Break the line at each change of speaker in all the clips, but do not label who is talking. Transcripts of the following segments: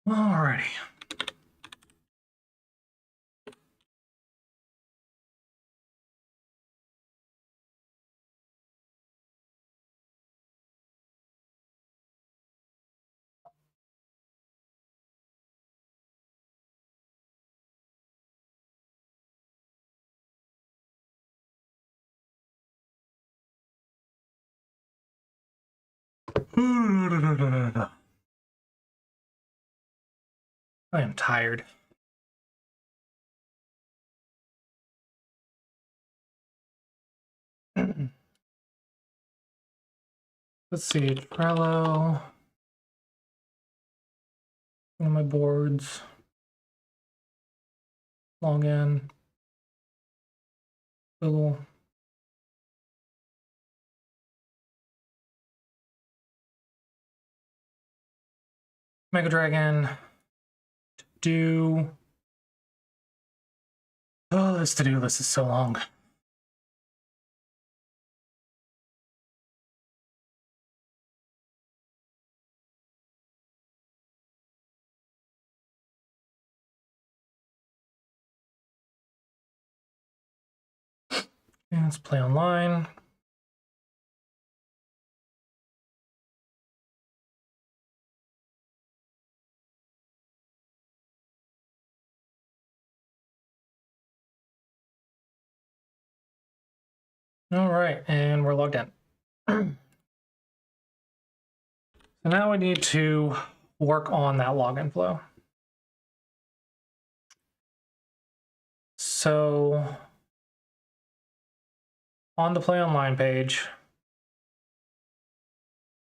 Alrighty. I am tired. Let's see, Trello. One of my boards. Log in. Google. Mega Dragon. Do. Oh, this to-do list is so long. Let's play online. All right, and we're logged in. So now we need to work on that login flow. So on the Play Online page,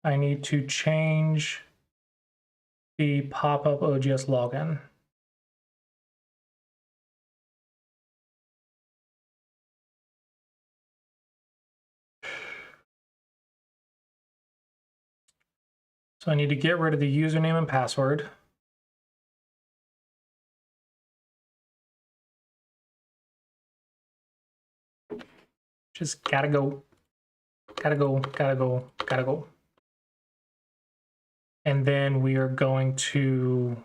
I need to change the pop-up OGS login. So I need to get rid of the username and password. Just gotta go. And then we are going to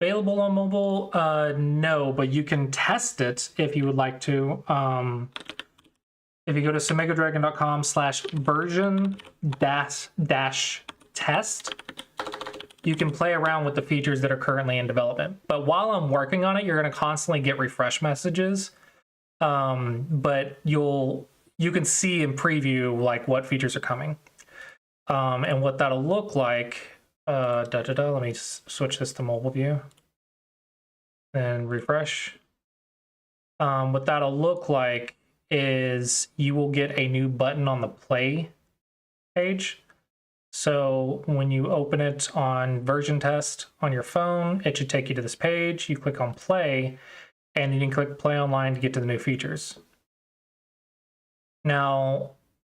available on mobile? No, but you can test it if you would like to. If you go to semegadragon.com/version-test, you can play around with the features that are currently in development. But while I'm working on it, you're going to constantly get refresh messages. But you can see in preview like what features are coming, and what that'll look like. Let me switch this to mobile view and refresh. What that'll look like is you will get a new button on the play page. So when you open it on version test on your phone, it should take you to this page. You click on play, and you can click play online to get to the new features. Now,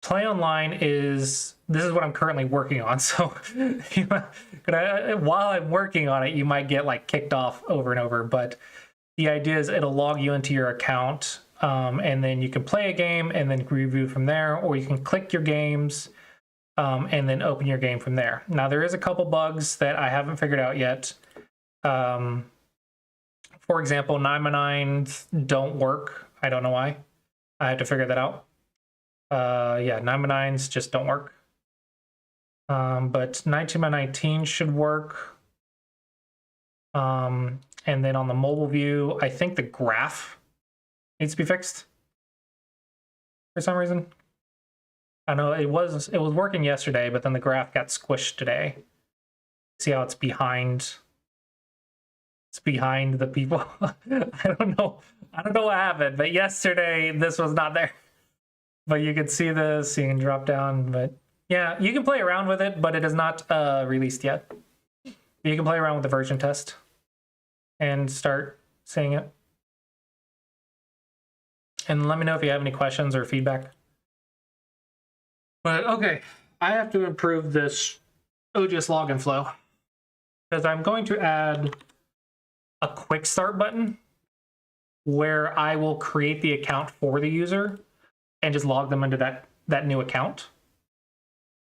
play online this is what I'm currently working on. So while I'm working on it, you might get like kicked off over and over, but the idea is it'll log you into your account, and then you can play a game and then review from there, or you can click your games and then open your game from there. Now, there is a couple bugs that I haven't figured out yet. For example, 9x9s don't work. I don't know why. I have to figure that out. Yeah, 9x9s just don't work. But 19x19 should work. And then on the mobile view, I think the graph needs to be fixed for some reason. I know it was working yesterday, but then the graph got squished today. See how it's behind? It's behind the people. I don't know what happened, but yesterday this was not there. But you can see this, you can drop down, but yeah, you can play around with it, but it is not released yet. You can play around with the version test and start seeing it. And let me know if you have any questions or feedback. But okay, I have to improve this OGS login flow because I'm going to add a quick start button where I will create the account for the user and just log them into that that new account.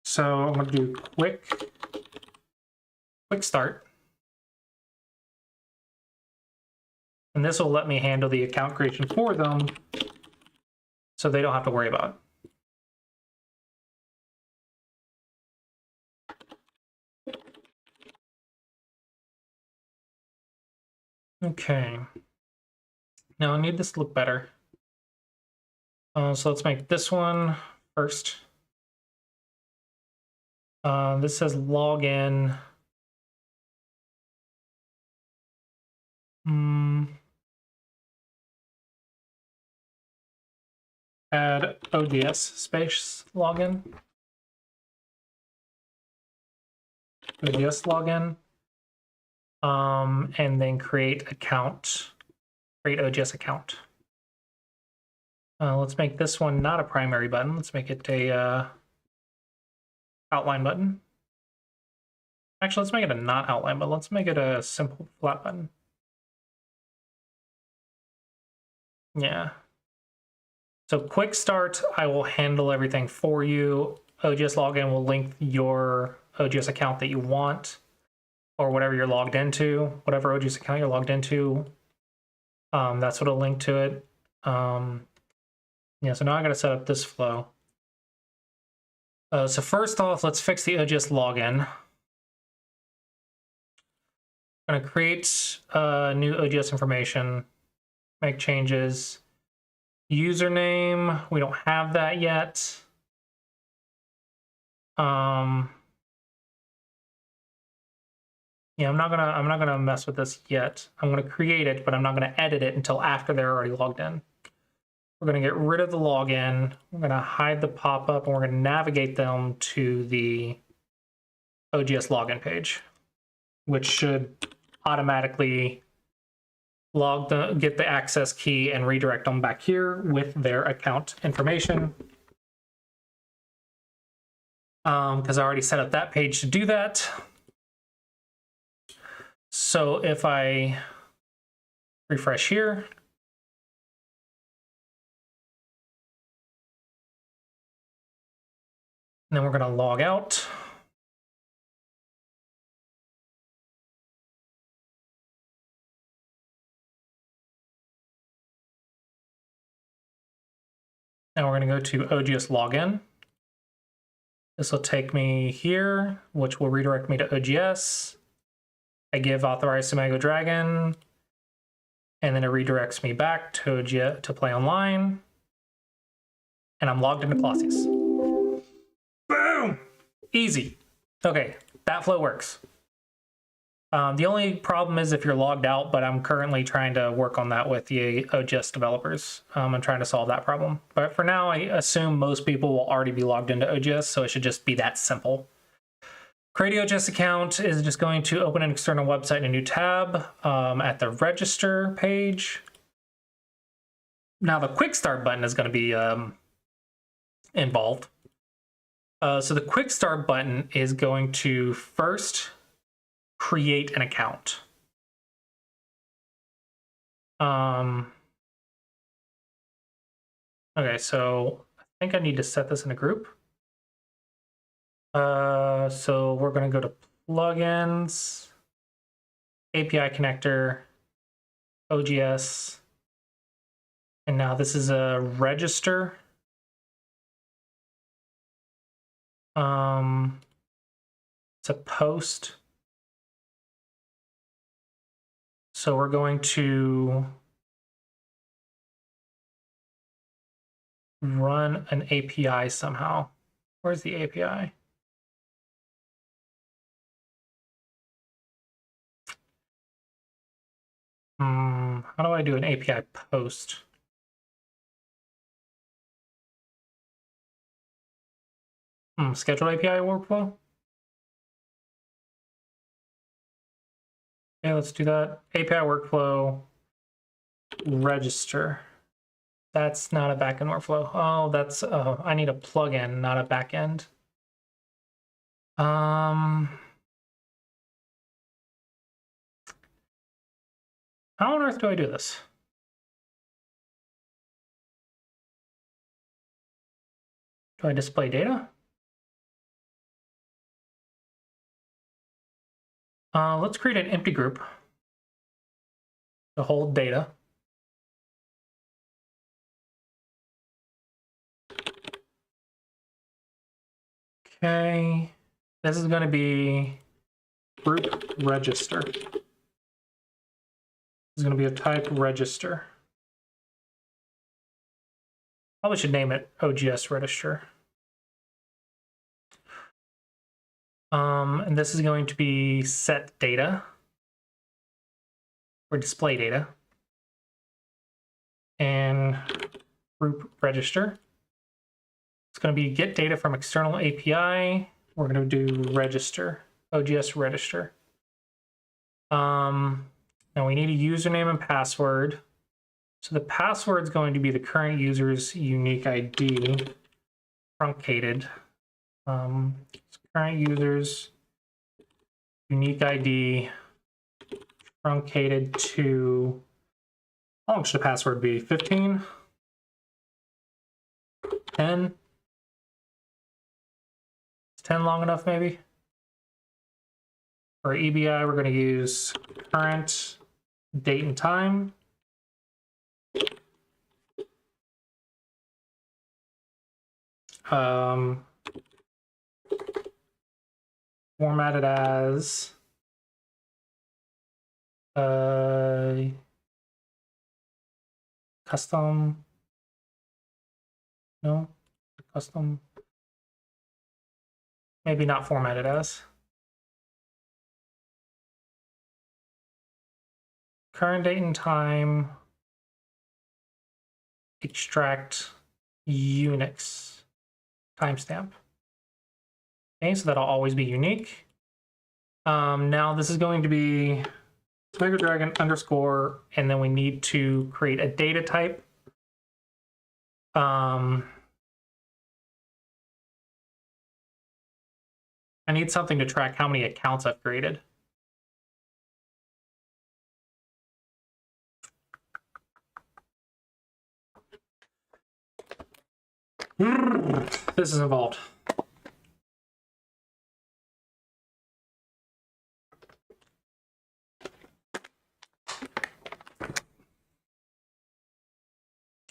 So I'm going to do quick start. And this will let me handle the account creation for them so they don't have to worry about it. Okay. Now I need this to look better. So let's make this one first. This says login. Add ODS space login. ODS login. And then create account. Create ODS account. Let's make this one not a primary button. Let's make it a outline button. Actually, let's make it a not outline, but let's make it a simple flat button. Yeah. So quick start, I will handle everything for you. ODS login will link your ODS account that you want, or whatever you're logged into, whatever ODS account you're logged into. That's what will link to it. Yeah, so now I got to set up this flow. So first off, let's fix the ODS login. I'm going to create new ODS information, make changes. Username, we don't have that yet. Yeah, I'm not gonna mess with this yet. I'm gonna create it, but I'm not gonna edit it until after they're already logged in. We're gonna get rid of the login. We're gonna hide the pop-up, and we're gonna navigate them to the OGS login page, which should automatically get the access key and redirect them back here with their account information. Because I already set up that page to do that. So if I refresh here, and then we're going to log out. Now we're going to go to OGS login. This will take me here, which will redirect me to OGS. I give authorized Sumago Dragon, and then it redirects me back to OGS to play online. And I'm logged into Colossius. Boom! Easy. Okay, that flow works. The only problem is if you're logged out, but I'm currently trying to work on that with the OGS developers. I'm trying to solve that problem. But for now, I assume most people will already be logged into OGS, so it should just be that simple. Create OGS account is just going to open an external website in a new tab at the register page. Now the quick start button is going to be involved. So the quick start button is going to first create an account. Okay, so I think I need to set this in a group. So we're going to go to plugins, API connector, OGS, and now this is a register. It's a post. So we're going to run an API somehow. Where's the API? How do I do an API post? Schedule API workflow? Okay, let's do that. API workflow, register. That's not a backend workflow. Oh, that's, I need a plugin, not a backend. How on earth do I do this? Do I display data? Let's create an empty group to hold data. Okay, this is going to be group register. This is going to be a type register. Probably should name it OGS register. And this is going to be set data or display data and group register. It's going to be get data from external API. We're going to do register, OGS register. Now we need a username and password. So the password is going to be the current user's unique ID, truncated. Current user's unique ID, truncated to, how long should the password be? 15? 10? Is 10 long enough, maybe? For EBI, we're going to use current date and time. Formatted as custom, no, custom, maybe not formatted as. Current date and time, extract Unix timestamp. Okay, so that'll always be unique. Now this is going to be Tiger Dragon underscore, and then we need to create a data type. I need something to track how many accounts I've created. This is involved.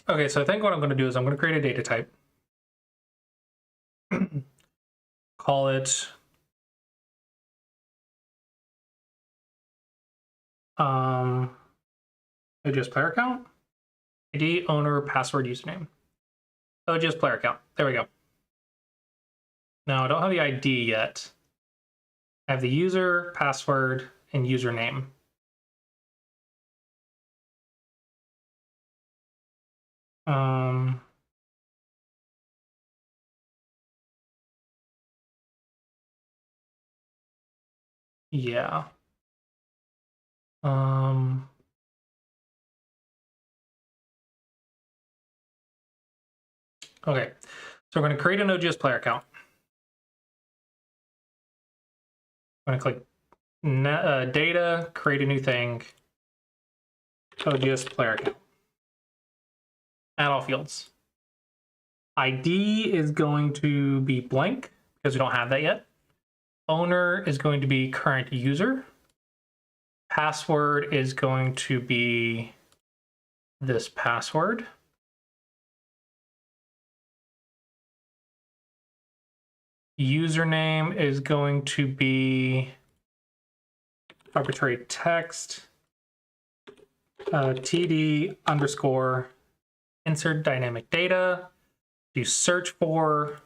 Okay, so I think what I'm going to do is I'm going to create a data type. Call it OGS player account, ID, owner, password, username. OGS player account. There we go. Now I don't have the ID yet. I have the user, password, and username. Yeah. Okay, so we're going to create an OGS player account. I'm going to click data, create a new thing, OGS player account. Add all fields. ID is going to be blank because we don't have that yet. Owner is going to be current user. Password is going to be this password. Username is going to be arbitrary text, TD underscore insert dynamic data. Do search for.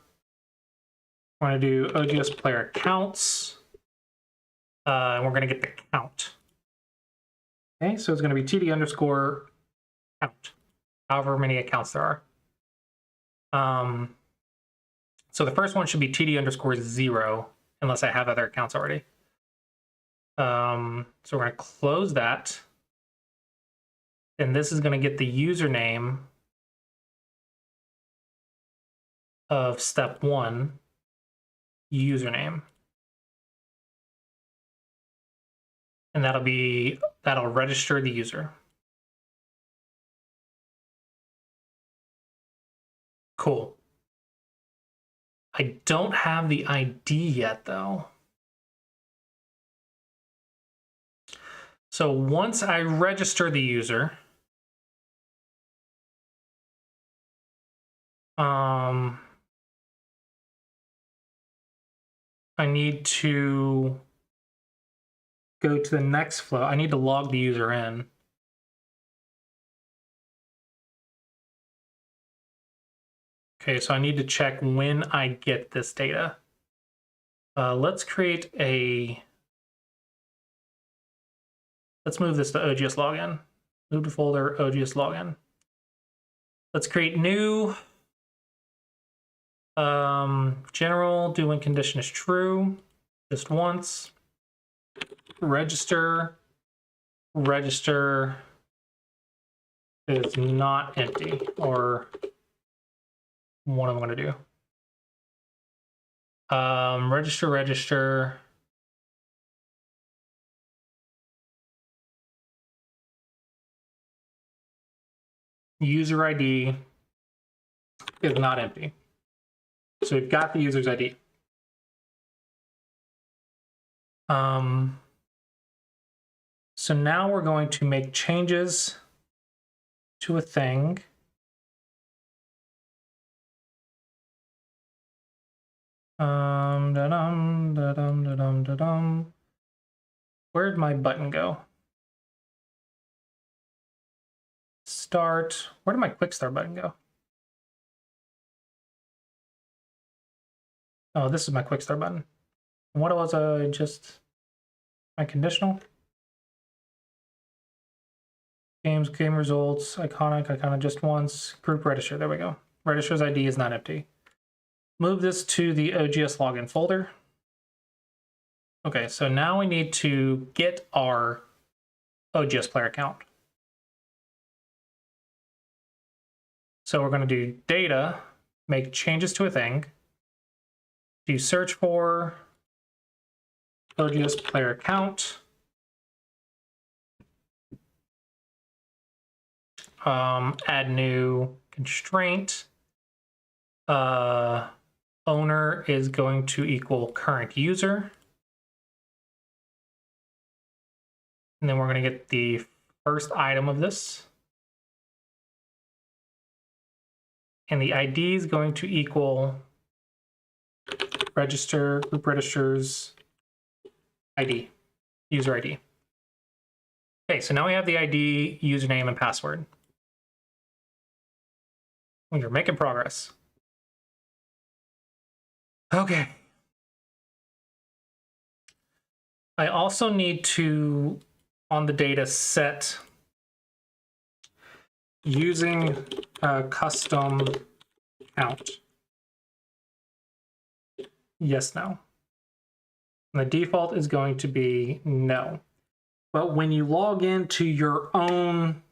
I want to do OGS player accounts, and we're going to get the count. Okay, so it's going to be TD underscore count, however many accounts there are. So the first one should be TD underscore 0, unless I have other accounts already. So we're going to close that. And this is going to get the username of step 1, username. And that'll register the user. Cool. I don't have the ID yet though. So once I register the user, I need to go to the next flow. I need to log the user in. Okay, so I need to check when I get this data. Let's create a, let's move this to OGS login. Move to folder, OGS login. Let's create new, general, do when condition is true, just once. Register is not empty, or what I'm going to do. Register. User ID is not empty. So we've got the user's ID. So now we're going to make changes to a thing. Where'd my button go? Start. Where did my quick start button go? Oh, this is my quick start button. What was just my conditional? Game results, iconic just once, group register, there we go. Register's ID is not empty. Move this to the OGS login folder. Okay, so now we need to get our OGS player account. So we're going to do data, make changes to a thing, do search for OGS player account, add new constraint, owner is going to equal current user. And then we're going to get the first item of this. And the ID is going to equal register, group registers, ID, user ID. Okay, so now we have the ID, username, and password. We're making progress. Okay. I also need to, on the data, set using custom count. Yes, no. And the default is going to be no. But when you log into your own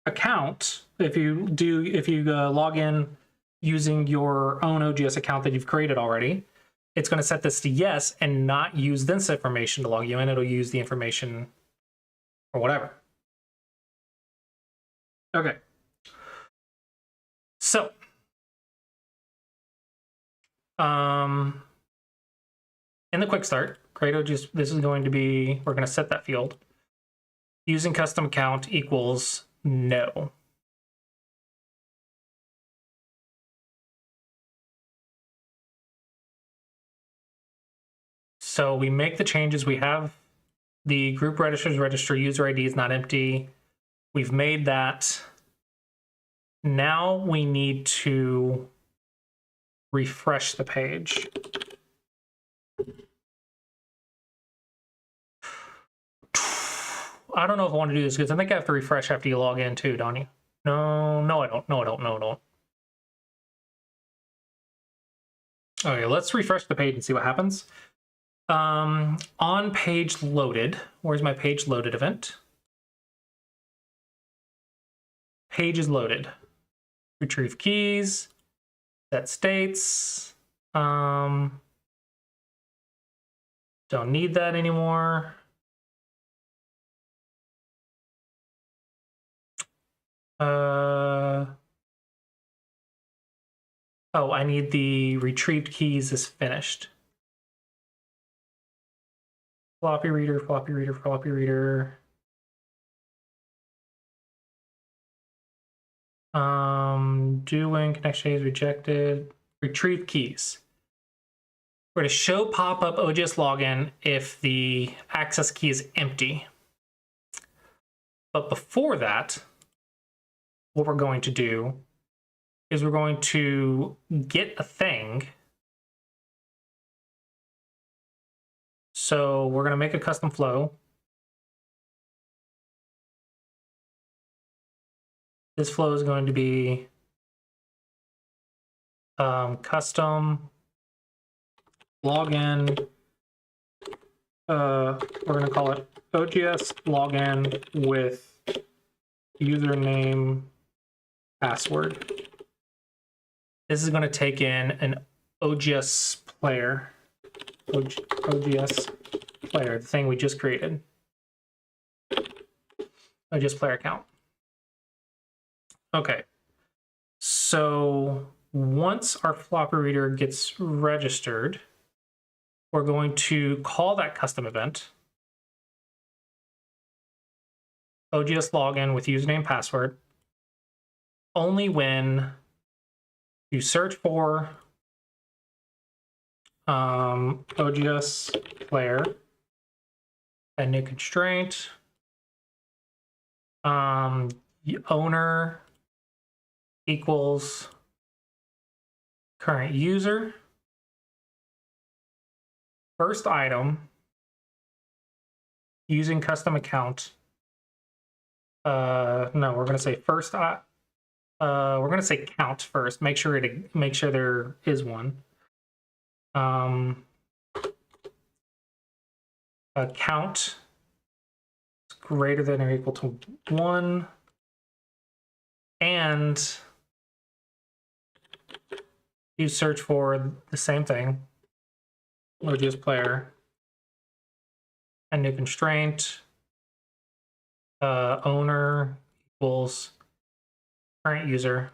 account, if you log in using your own OGS account that you've created already, it's going to set this to yes and not use this information to log you in. It'll use the information or whatever. Okay. So, in the quick start, create OGS, this is going to be, we're going to set that field. Using custom count equals no. So we make the changes. We have the group registers register, user ID is not empty. We've made that. Now we need to refresh the page. I don't know if I want to do this because I think I have to refresh after you log in too, don't you? No, I don't. No, I don't. Okay, let's refresh the page and see what happens. On page loaded, where's my page loaded event? Page is loaded. Retrieve keys, set states. Don't need that anymore. Oh, I need the retrieved keys is finished. Floppy reader, floppy reader, floppy reader. Doing connection is rejected. Retrieve keys. We're going to show pop-up OGS login if the access key is empty. But before that, what we're going to do is we're going to get a thing. So we're going to make a custom flow. This flow is going to be custom login. We're going to call it OGS login with username password. This is going to take in an OGS player. OGS player, the thing we just created. OGS player account. Okay. So once our floppy reader gets registered, we're going to call that custom event. OGS login with username password. Only when you search for OGS player, a new constraint, owner equals current user, first item, using custom account. No, we're going to say first. We're going to say count first. Make sure there is one. Count is greater than or equal to 1, and you search for the same thing, OGS player, a new constraint, owner equals current user,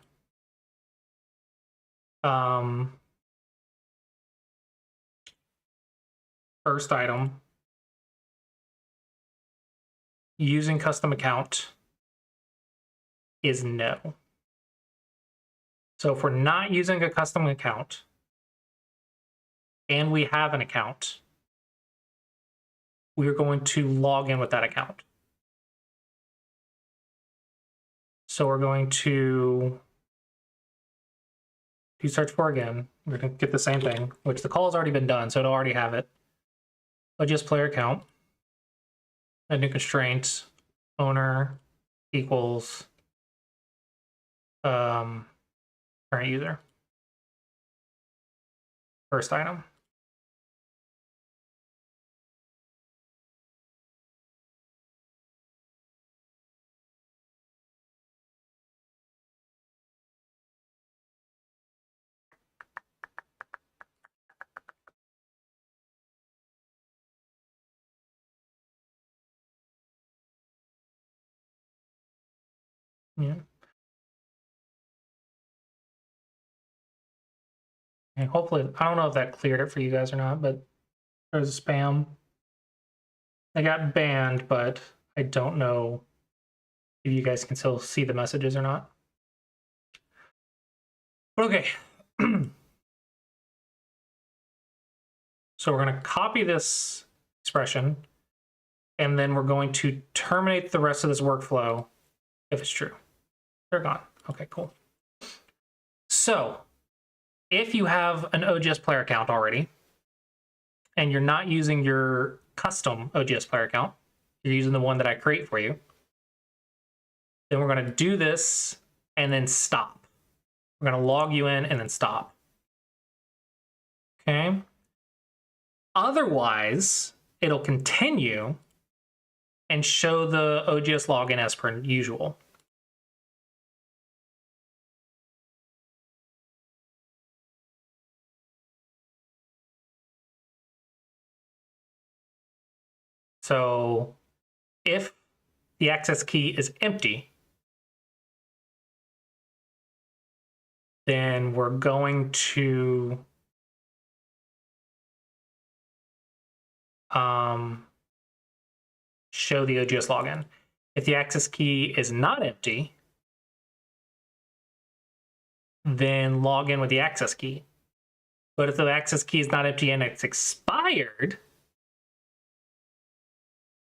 first item, using custom account is no. So if we're not using a custom account and we have an account, we're going to log in with that account. So we're going to search for again. We're going to get the same thing, which the call has already been done, so it'll already have it. OGS player account, a new constraint, owner equals current user, first item. Yeah. And hopefully, I don't know if that cleared it for you guys or not, but there's spam. I got banned, but I don't know if you guys can still see the messages or not. Okay. So we're going to copy this expression, and then we're going to terminate the rest of this workflow if it's true. They're gone. Okay, cool. So if you have an OGS player account already, and you're not using your custom OGS player account, you're using the one that I create for you, then we're going to do this and then stop. We're going to log you in and then stop. Okay. Otherwise, it'll continue and show the OGS login as per usual. So if the access key is empty, then we're going to show the OGS login. If the access key is not empty, then log in with the access key. But if the access key is not empty and it's expired,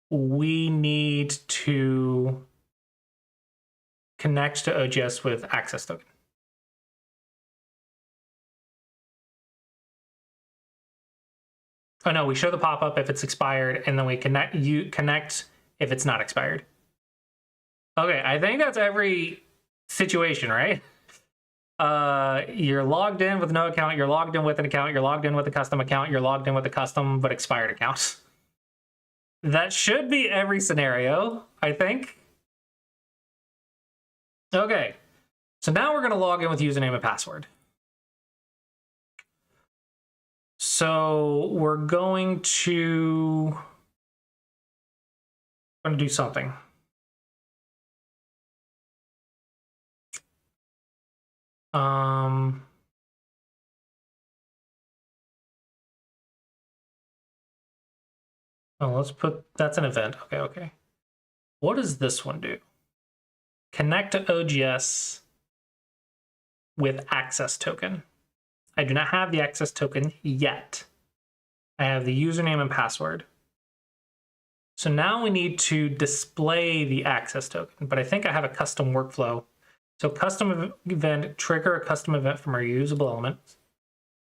we need to connect to OGS with access token. Oh no, we show the pop-up if it's expired, and then we connect if it's not expired. Okay, I think that's every situation, right? You're logged in with no account, you're logged in with an account, you're logged in with a custom account, you're logged in with a custom but expired account. That should be every scenario, I think. Okay, so now we're going to log in with username and password. So we're going to do something. Oh, let's put, that's an event. Okay. What does this one do? Connect to OGS with access token. I do not have the access token yet. I have the username and password. So now we need to display the access token, but I think I have a custom workflow. So custom event, trigger a custom event from our usable elements.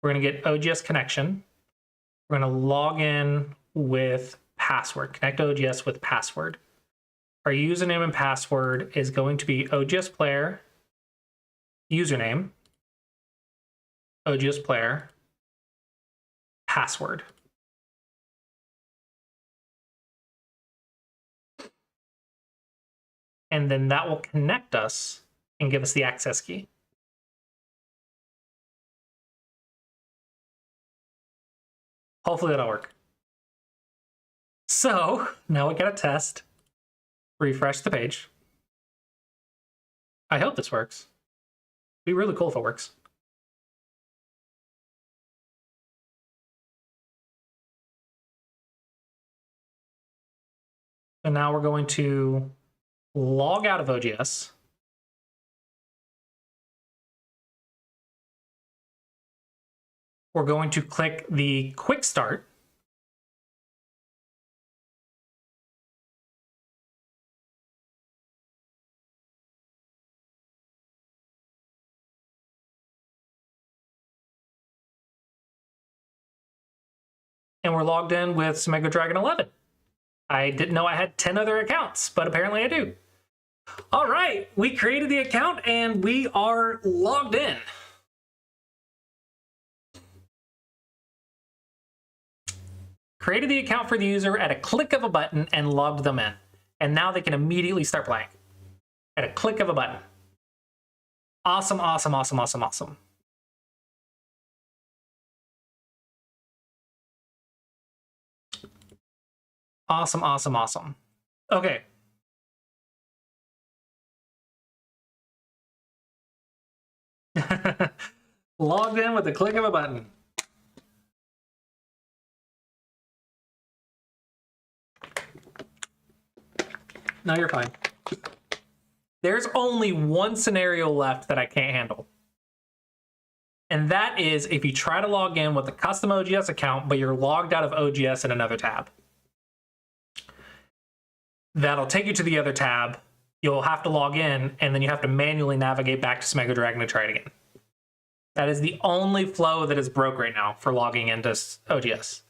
We're going to get OGS connection. We're going to log in with password, connect OGS with password. Our username and password is going to be OGS player, username, OGS player, password. And then that will connect us and give us the access key. Hopefully that'll work. So now we got a test. Refresh the page. I hope this works. It'd be really cool if it works. So now we're going to log out of OGS. We're going to click the quick start. And we're logged in with Smego Dragon 11. I didn't know I had 10 other accounts, but apparently I do. All right, we created the account and we are logged in. Created the account for the user at a click of a button and logged them in. And now they can immediately start playing at a click of a button. Awesome, awesome, awesome, awesome, awesome. Awesome, awesome, awesome. Okay. Logged in with the click of a button. No, you're fine. There's only one scenario left that I can't handle. And that is if you try to log in with a custom OGS account, but you're logged out of OGS in another tab. That'll take you to the other tab. You'll have to log in, and then you have to manually navigate back to Smego Dragon to try it again. That is the only flow that is broke right now for logging into OGS.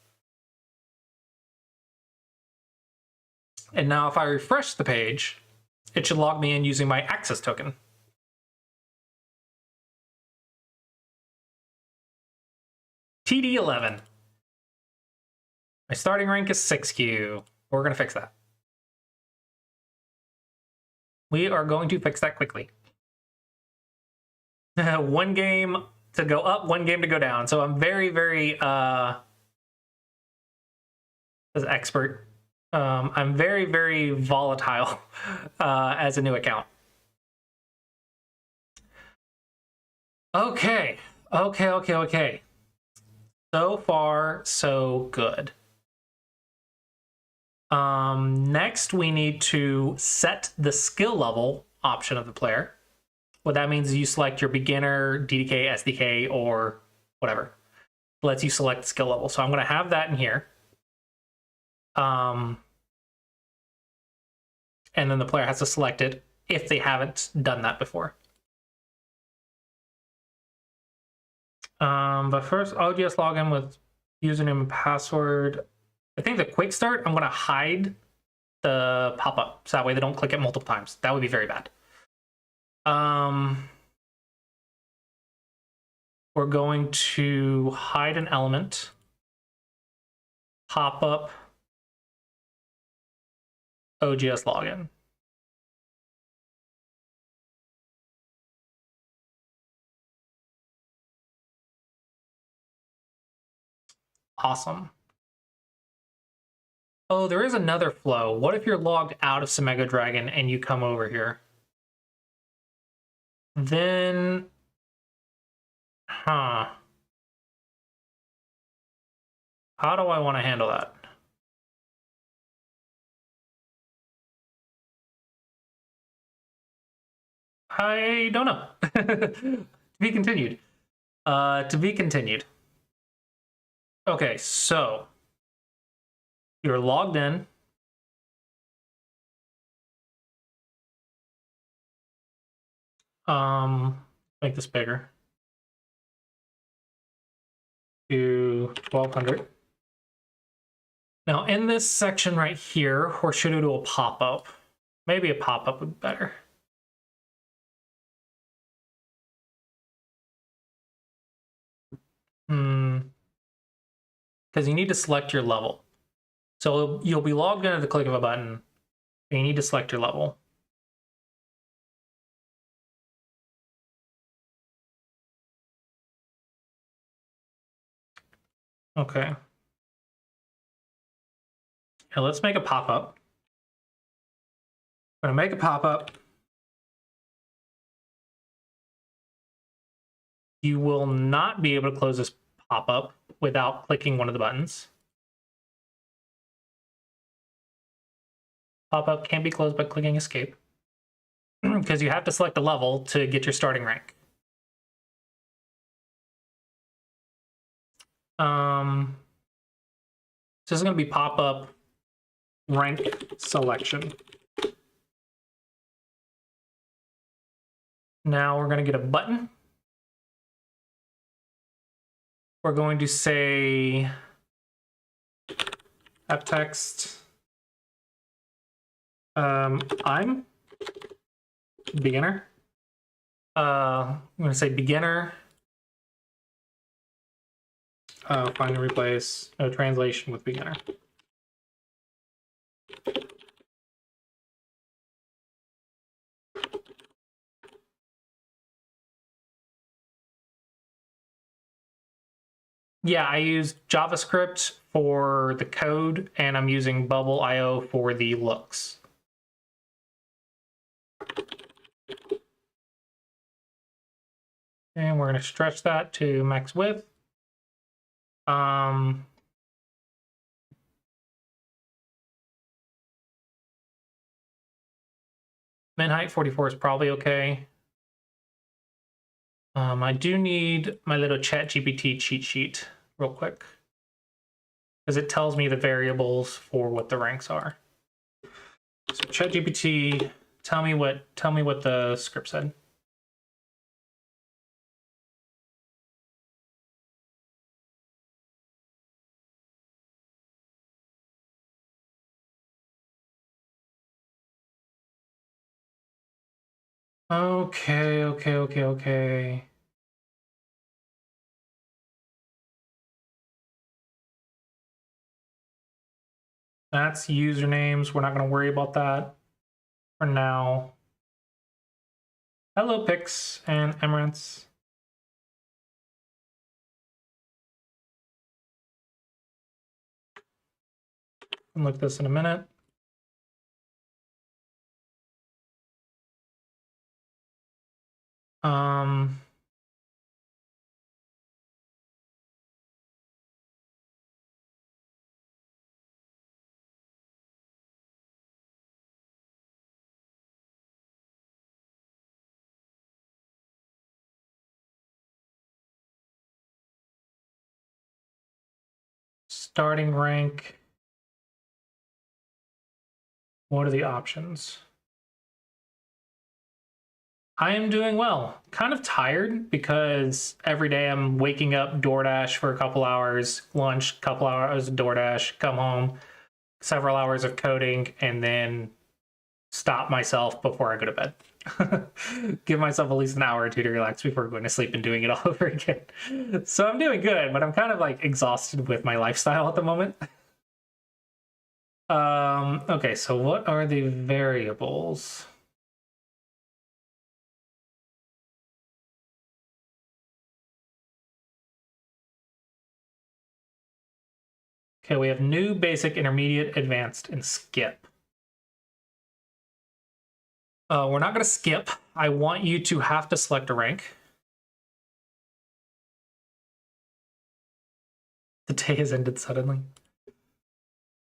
And now if I refresh the page, it should log me in using my access token. TD11. My starting rank is 6Q. We're going to fix that. We are going to fix that quickly. One game to go up, one game to go down. So I'm very, very as expert. I'm very, very volatile as a new account. Okay. Okay. So far, so good. Next, we need to set the skill level option of the player. What that means is you select your beginner, DDK, SDK, or whatever. It lets you select the skill level. So I'm going to have that in here. And then the player has to select it if they haven't done that before. But first, ODS login with username and password. I think the quick start, I'm going to hide the pop-up so that way they don't click it multiple times. That would be very bad. We're going to hide an element, pop-up, OGS login. Awesome. Oh, there is another flow. What if you're logged out of Samego Dragon and you come over here? Then, how do I want to handle that? I don't know. To be continued. To be continued. Okay, so you're logged in. Make this bigger. To 1200. Now in this section right here, or should we do a pop-up? Maybe a pop-up would be better. Because you need to select your level. So you'll be logged in at the click of a button, and you need to select your level. Okay. Now let's make a pop-up. I'm gonna make a pop-up. You will not be able to close this pop-up without clicking one of the buttons. Pop-up can't be closed by clicking escape because you have to select a level to get your starting rank. So this is going to be pop-up rank selection. Now we're going to get a button. We're going to say app text. I'm beginner. I'm going to say beginner. Find and replace translation with beginner. Yeah, I used JavaScript for the code, and I'm using Bubble.io for the looks. And we're going to stretch that to max width. Min height 44 is probably okay. I do need my little ChatGPT cheat sheet real quick, because it tells me the variables for what the ranks are. So ChatGPT, tell me what the script said. Okay. That's usernames. We're not going to worry about that for now. Hello, Pix and Emirates. I'll look at this in a minute. starting rank. What are the options? I am doing well. Kind of tired because every day I'm waking up, DoorDash for a couple hours, lunch, couple hours of DoorDash, come home, several hours of coding, and then stop myself before I go to bed. Give myself at least an hour or two to relax before going to sleep and doing it all over again. So I'm doing good, but I'm kind of like exhausted with my lifestyle at the moment. Okay, so what are the variables? Okay, we have new, basic, intermediate, advanced, and skip. We're not going to skip. I want you to have to select a rank. The day has ended suddenly.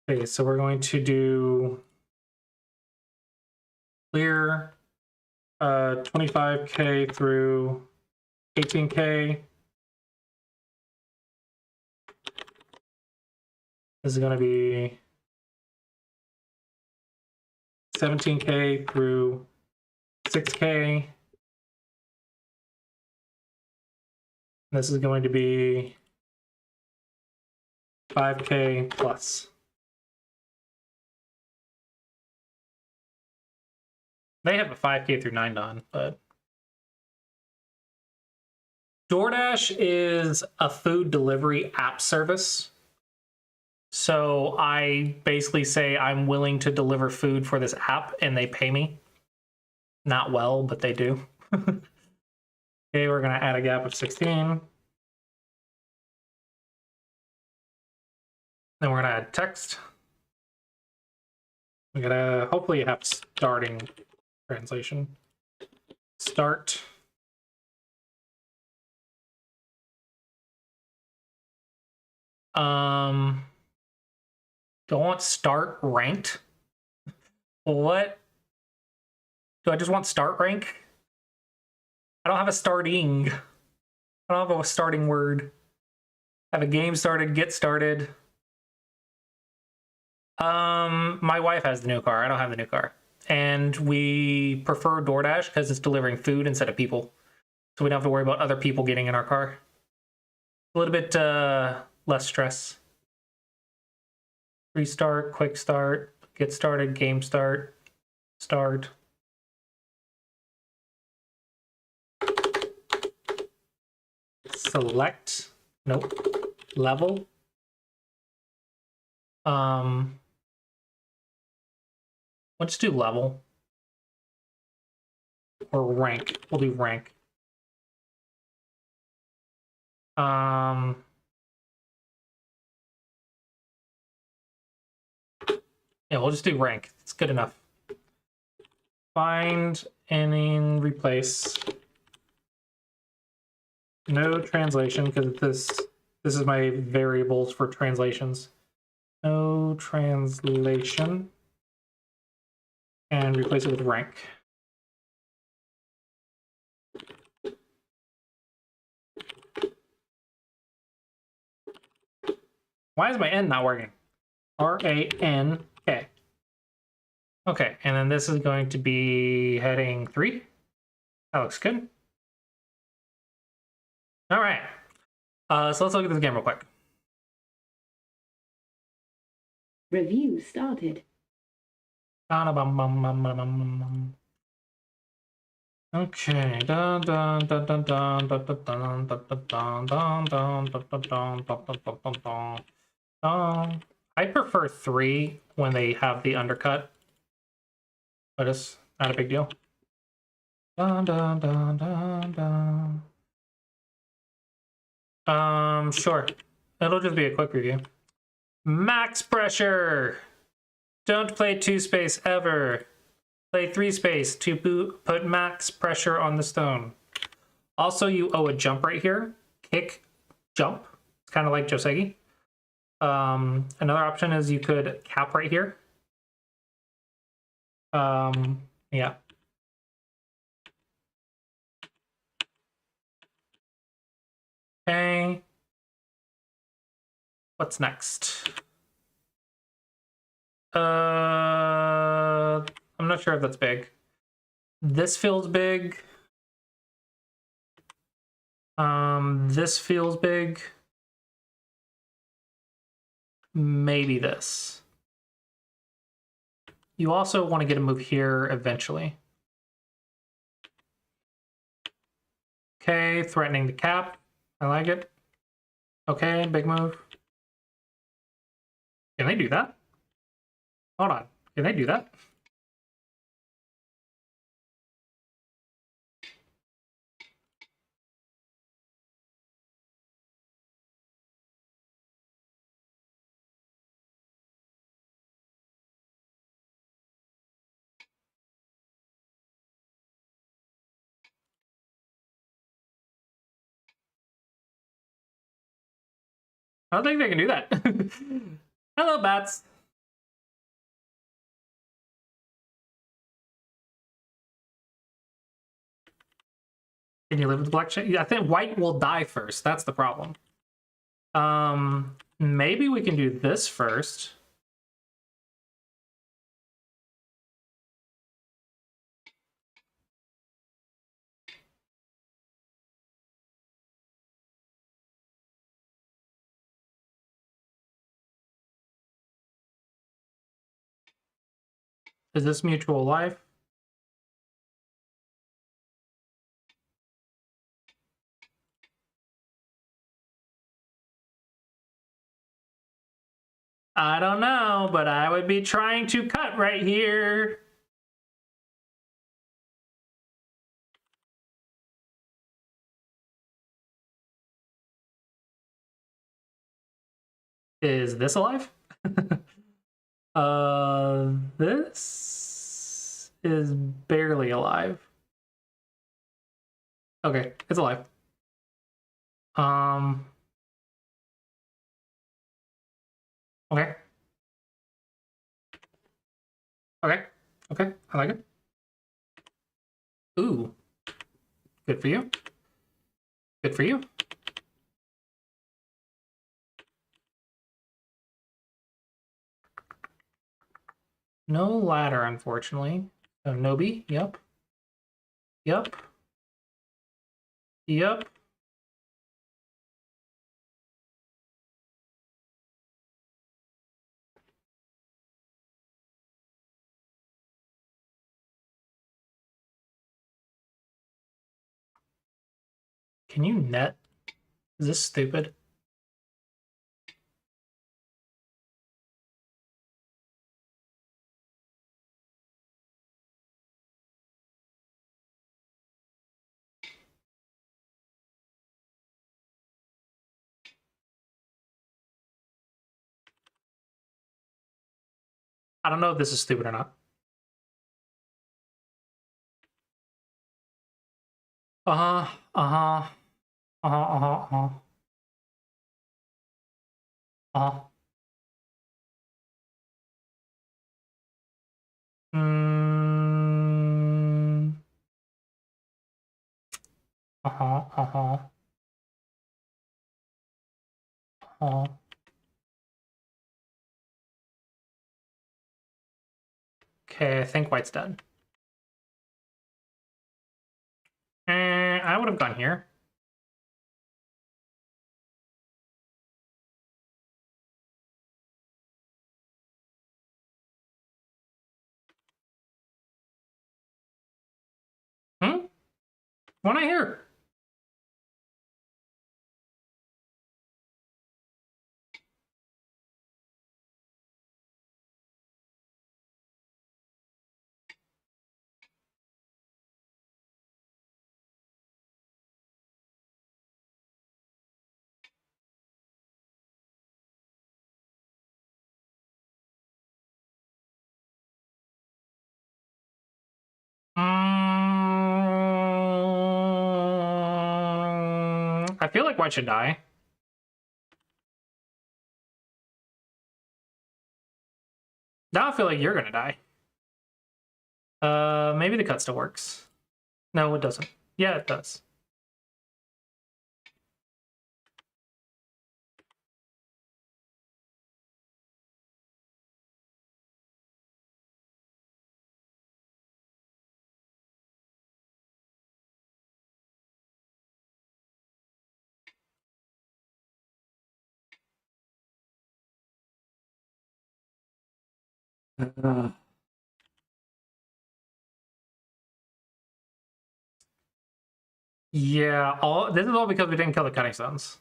Okay, so we're going to do clear 25K through 18K. This is going to be 17K through 6K. This is going to be 5K plus. They have a 5K through 9 on, but DoorDash is a food delivery app service. So I basically say I'm willing to deliver food for this app and they pay me. Not well, but they do. Okay, we're going to add a gap of 16. Then we're going to add text. We gotta hopefully have starting translation. Start. Don't want start ranked. What? Do I just want start rank? I don't have a starting. I don't have a starting word. Have a game started, get started. My wife has the new car. I don't have the new car. And we prefer DoorDash because it's delivering food instead of people. So we don't have to worry about other people getting in our car. A little bit less stress. Restart, quick start, get started, game start, start. Select, nope, level. Let's do level. Or rank, we'll do rank. Yeah, we'll just do rank. It's good enough. Find and then replace. No translation because this is my variables for translations. No translation. And replace it with rank. Why is my N not working? R-A-N-K. Okay, and then this is going to be heading 3. That looks good. All right. So let's look at this game real quick.
Review started.
Okay. I prefer 3 when they have the undercut, but it's not a big deal. Sure. It'll just be a quick review. Max pressure. Don't play 2 space ever. Play 3 space to put max pressure on the stone. Also, you owe a jump right here. Kick, jump. It's kind of like Josegi. Another option is you could cap right here. Yeah. Okay. What's next? I'm not sure if that's big. This feels big. This feels big. Maybe this. You also want to get a move here eventually. Okay, threatening to cap. I like it. Okay, big move. Can they do that? Hold on. Can they do that? I don't think they can do that. Hello, bats. Can you live with the black shade? Yeah, I think white will die first. That's the problem. Maybe we can do this first. Is this mutual life? I don't know, but I would be trying to cut right here. Is this alive? This is barely alive. Okay, it's alive. Okay. Okay. Okay, I like it. Ooh. Good for you. Good for you. No ladder, unfortunately. Oh, Nobi, yep. Yep. Yep. Can you net? Is this stupid? I don't know if this is stupid or not. Uh-huh. Uh-huh. Uh-huh. Uh-huh. Uh-huh. Uh-huh. Mm. Uh-huh. Uh-huh. Uh-huh. Okay, I think white's done. I would have gone here. Hmm? Why not here? I feel like white should die. Now I feel like you're gonna die. Maybe the cut still works. No, it doesn't. Yeah, it does. Yeah, this is all because we didn't kill the cutting stones.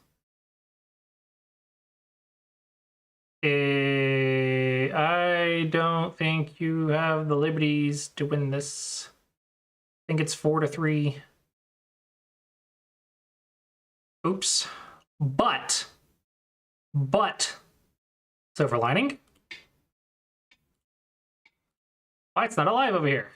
I don't think you have the liberties to win this. I think it's 4-3. Oops. But silver lining. Why it's not alive over here?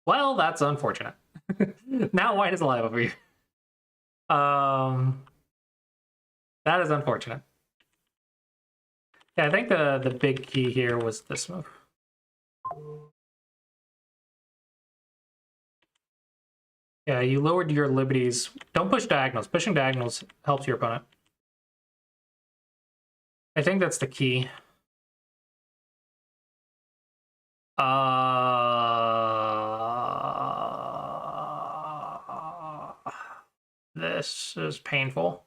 Well, that's unfortunate. Now white is alive over here. That is unfortunate. Yeah, I think the big key here was this move. Yeah, you lowered your liberties. Don't push diagonals. Pushing diagonals helps your opponent. I think that's the key. This is painful.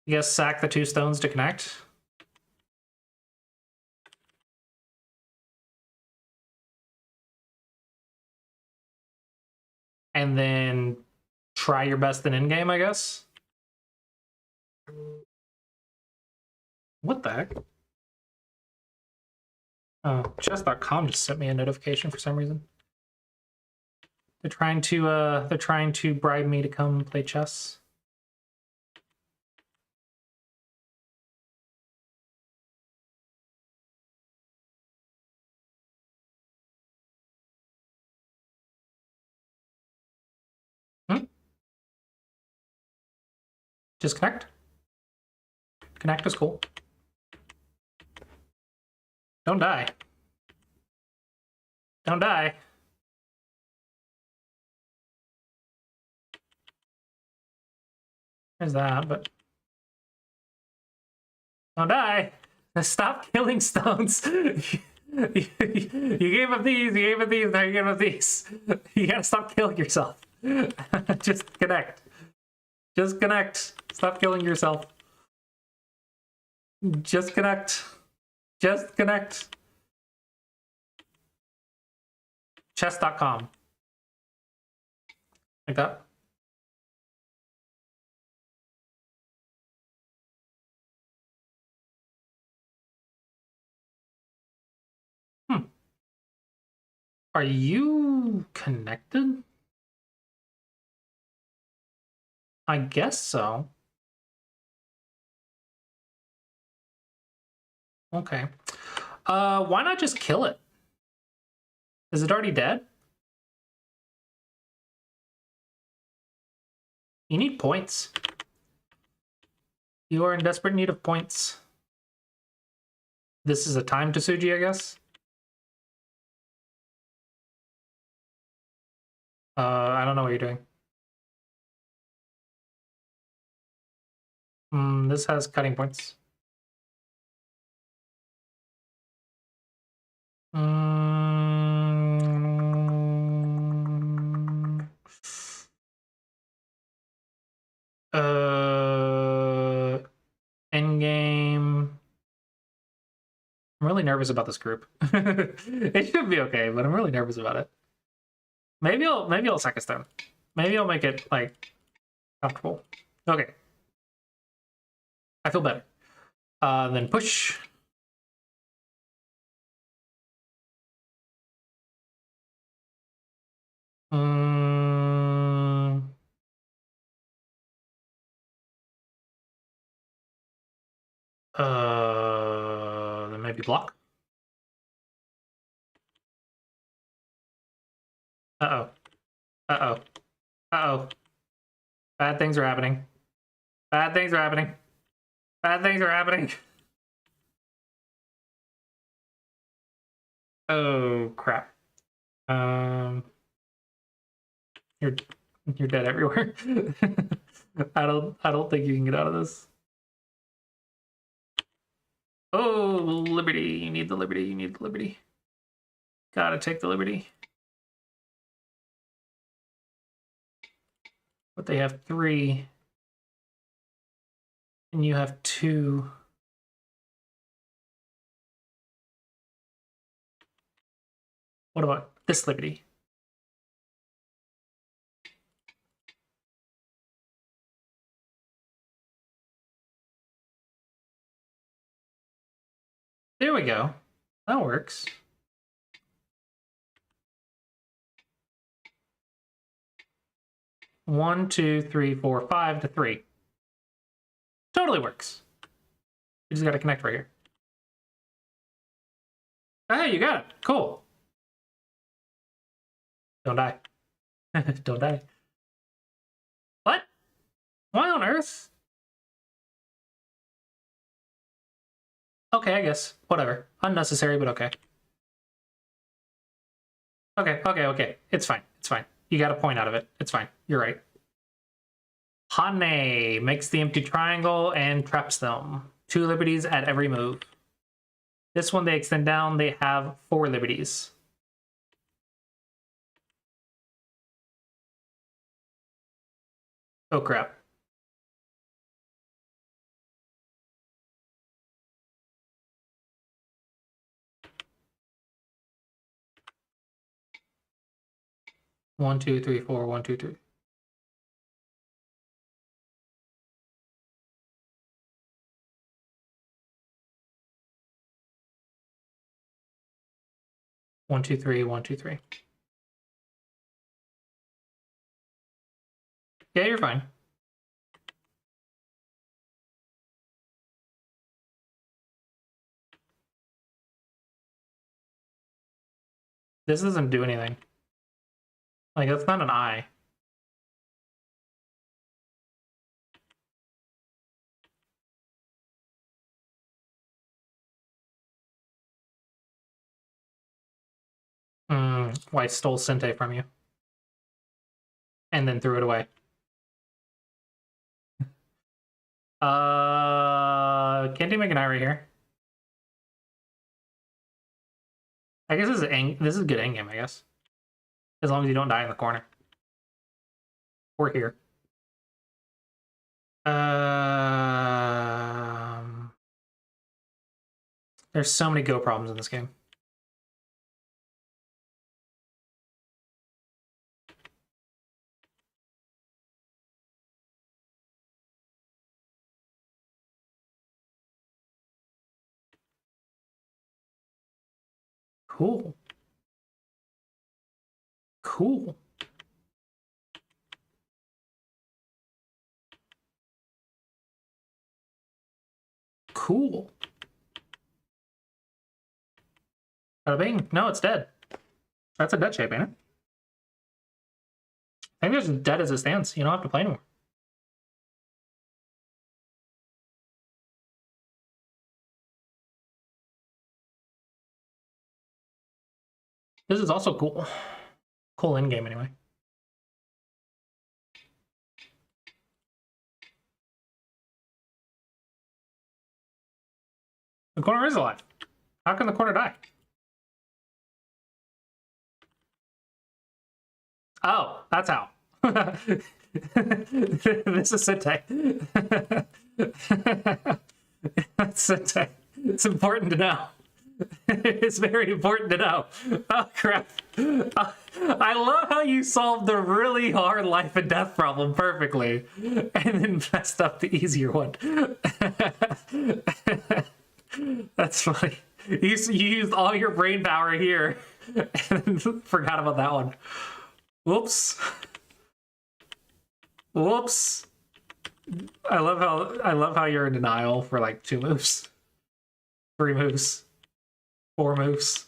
I guess sack the 2 stones to connect. And then try your best in in-game, I guess. What the heck? Oh, chess.com just sent me a notification for some reason. They're trying to bribe me to come play chess. Just connect. Connect is cool. Don't die. Don't die. There's that, but don't die. Stop killing stones. You gave up these, you gave up these, now you gave up these. You gotta stop killing yourself. Just connect. Just connect. Stop killing yourself. Just connect. Just connect. Chess.com. Like that. Are you connected? I guess so. Okay. Why not just kill it? Is it already dead? You need points. You are in desperate need of points. This is a time to Tsuji, I guess. I don't know what you're doing. This has cutting points. Endgame. I'm really nervous about this group. It should be okay, but I'm really nervous about it. Maybe I'll sack a stone. Maybe I'll make it like comfortable. Okay. I feel better. Then push. Then maybe block. Uh-oh. Uh-oh. Uh-oh. Bad things are happening. Bad things are happening. Bad things are happening. Oh crap. You're dead everywhere. I don't think you can get out of this. Oh, liberty. You need the liberty. You need the liberty. Gotta take the liberty. But they have 3. And you have 2. What about this liberty? There we go. That works. One, 2, 3, 4, 5 to 3. Totally works. You just got to connect right here. Oh, hey, you got it. Cool. Don't die. Don't die. What? Why on earth? Okay, I guess. Whatever. Unnecessary, but okay. Okay. It's fine. It's fine. You got a point out of it. It's fine. You're right. Hane makes the empty triangle and traps them. 2 liberties at every move. This one they extend down. They have 4 liberties. Oh crap. One, 2, 3, 4. 1, 2, 3. One, two, three, 1, 2, 3. Yeah, you're fine. This doesn't do anything. Like, that's not an eye. Well, I stole Sente from you. And then threw it away. Can't you make an eye right here? I guess this is good endgame, I guess. As long as you don't die in the corner. Or here. There's so many go problems in this game. Cool. Cool. Cool. Bada bing. No, it's dead. That's a dead shape, ain't it? I think it's just dead as it stands. You don't have to play anymore. This is also cool. Cool in-game, anyway. The corner is alive. How can the corner die? Oh, that's how. This is Sente. That's Sente. It's important to know. It's very important to know. Oh, crap. I love how you solved the really hard life and death problem perfectly and then messed up the easier one. That's funny. You used all your brain power here and then forgot about that one. Whoops. Whoops. I love how you're in denial for like 2 moves. 3 moves. 4 moves.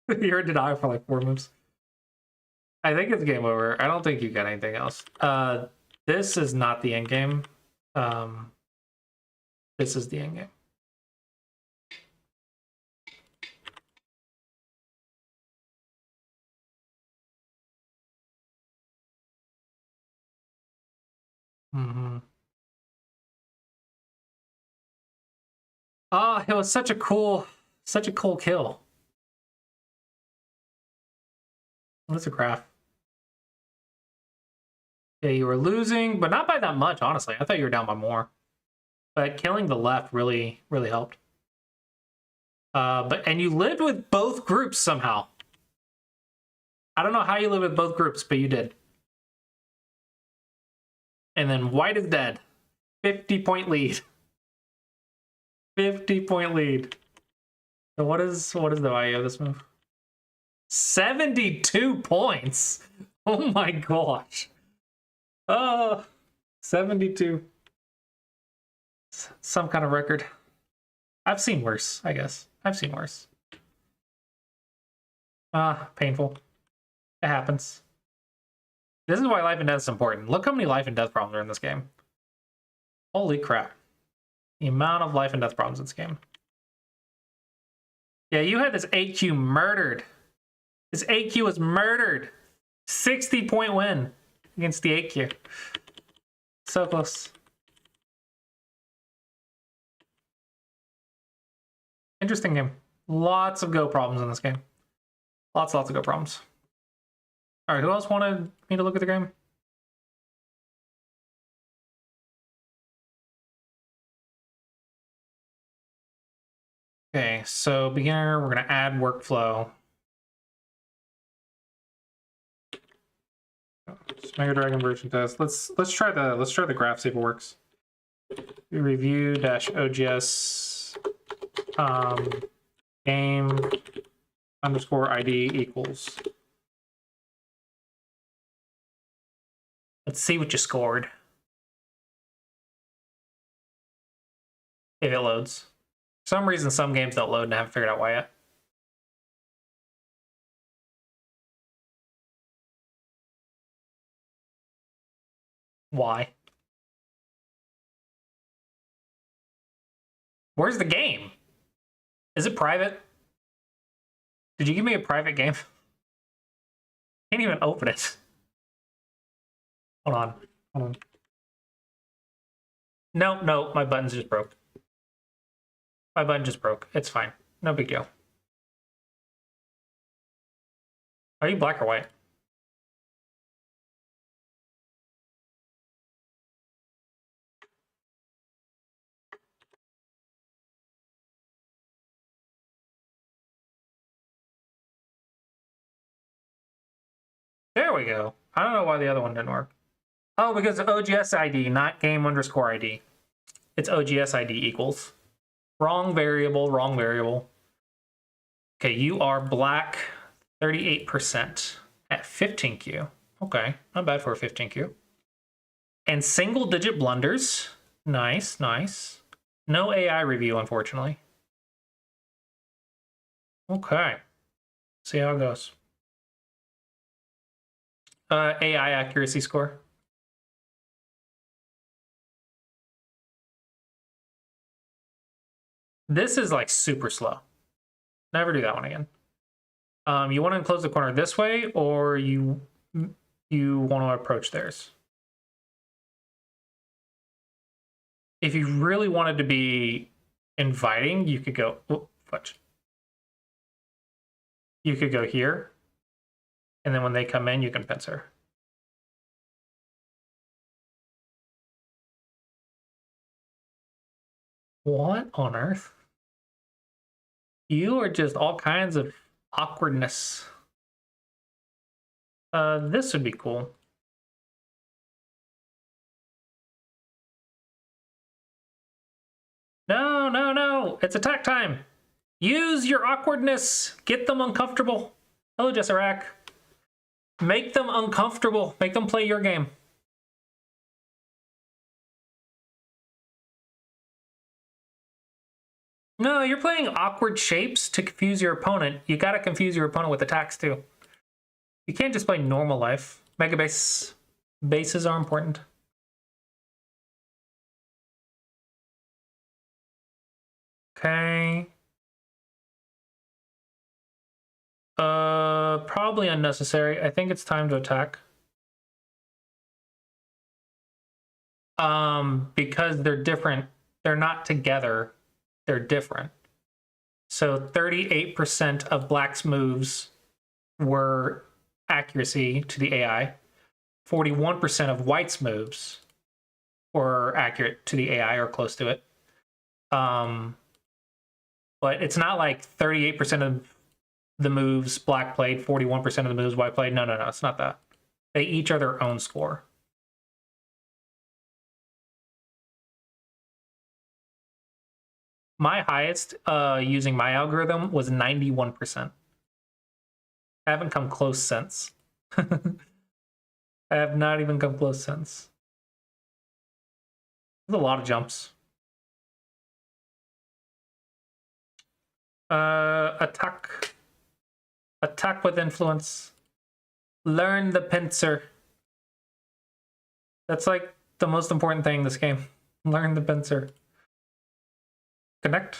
You're in denial for like 4 moves. I think it's game over. I don't think you got anything else. This is not the end game. This is the end game. Oh, it was such a cool kill. What's a graph? Yeah, you were losing, but not by that much, honestly. I thought you were down by more. But killing the left really, really helped. And you lived with both groups somehow. I don't know how you lived with both groups, but you did. And then white is dead. 50-point lead. 50-point lead. So what is the value of this move? 72 points. Oh my gosh. 72. Some kind of record. I've seen worse, I guess. I've seen worse. Painful. It happens. This is why life and death is important. Look how many life and death problems are in this game. Holy crap. The amount of life and death problems in this game. Yeah, you had this AQ murdered. This AQ was murdered. 60-point win against the AQ. So close. Interesting game. Lots of go problems in this game. Lots of go problems. All right, who else wanted me to look at the game? Okay, so beginner, we're gonna add workflow. Mega Dragon version test. Let's try the graph, see if it works. Review-OGS game _ ID equals. Let's see what you scored. If it loads. For some reason, some games don't load and I haven't figured out why yet. Why? Where's the game? Is it private? Did you give me a private game? Can't even open it. Hold on. No, my buttons just broke. My button just broke. It's fine. No big deal. Are you black or white? There we go. I don't know why the other one didn't work. Oh, because OGS ID, not game _ ID. It's OGS ID equals. Wrong variable, wrong variable. Okay, you are black 38% at 15Q. Okay, not bad for a 15Q. And single digit blunders. Nice, nice. No AI review, unfortunately. Okay. See how it goes. AI accuracy score. This is like super slow. Never do that one again. You want to enclose the corner this way, or you want to approach theirs. If you really wanted to be inviting, you could go. Oh, fudge. You could go here, and then when they come in, you can pincer. What on earth? You are just all kinds of awkwardness. This would be cool. No. It's attack time. Use your awkwardness. Get them uncomfortable. Hello, Jessarak. Make them uncomfortable. Make them play your game. No, you're playing awkward shapes to confuse your opponent. You gotta confuse your opponent with attacks too. You can't just play normal life. Mega bases are important. Okay. Probably unnecessary. I think it's time to attack. Because they're different. They're not together. They're different. So 38% of black's moves were accuracy to the AI. 41% of White's moves were accurate to the AI or close to it. But it's not like 38% of the moves Black played, 41% of the moves White played. No, it's not that. They each are their own score. My highest using my algorithm was 91%. I haven't come close since. I have not even come close since. There's a lot of jumps. Attack. Attack with influence. Learn the pincer. That's like the most important thing in this game. Learn the pincer. Connect.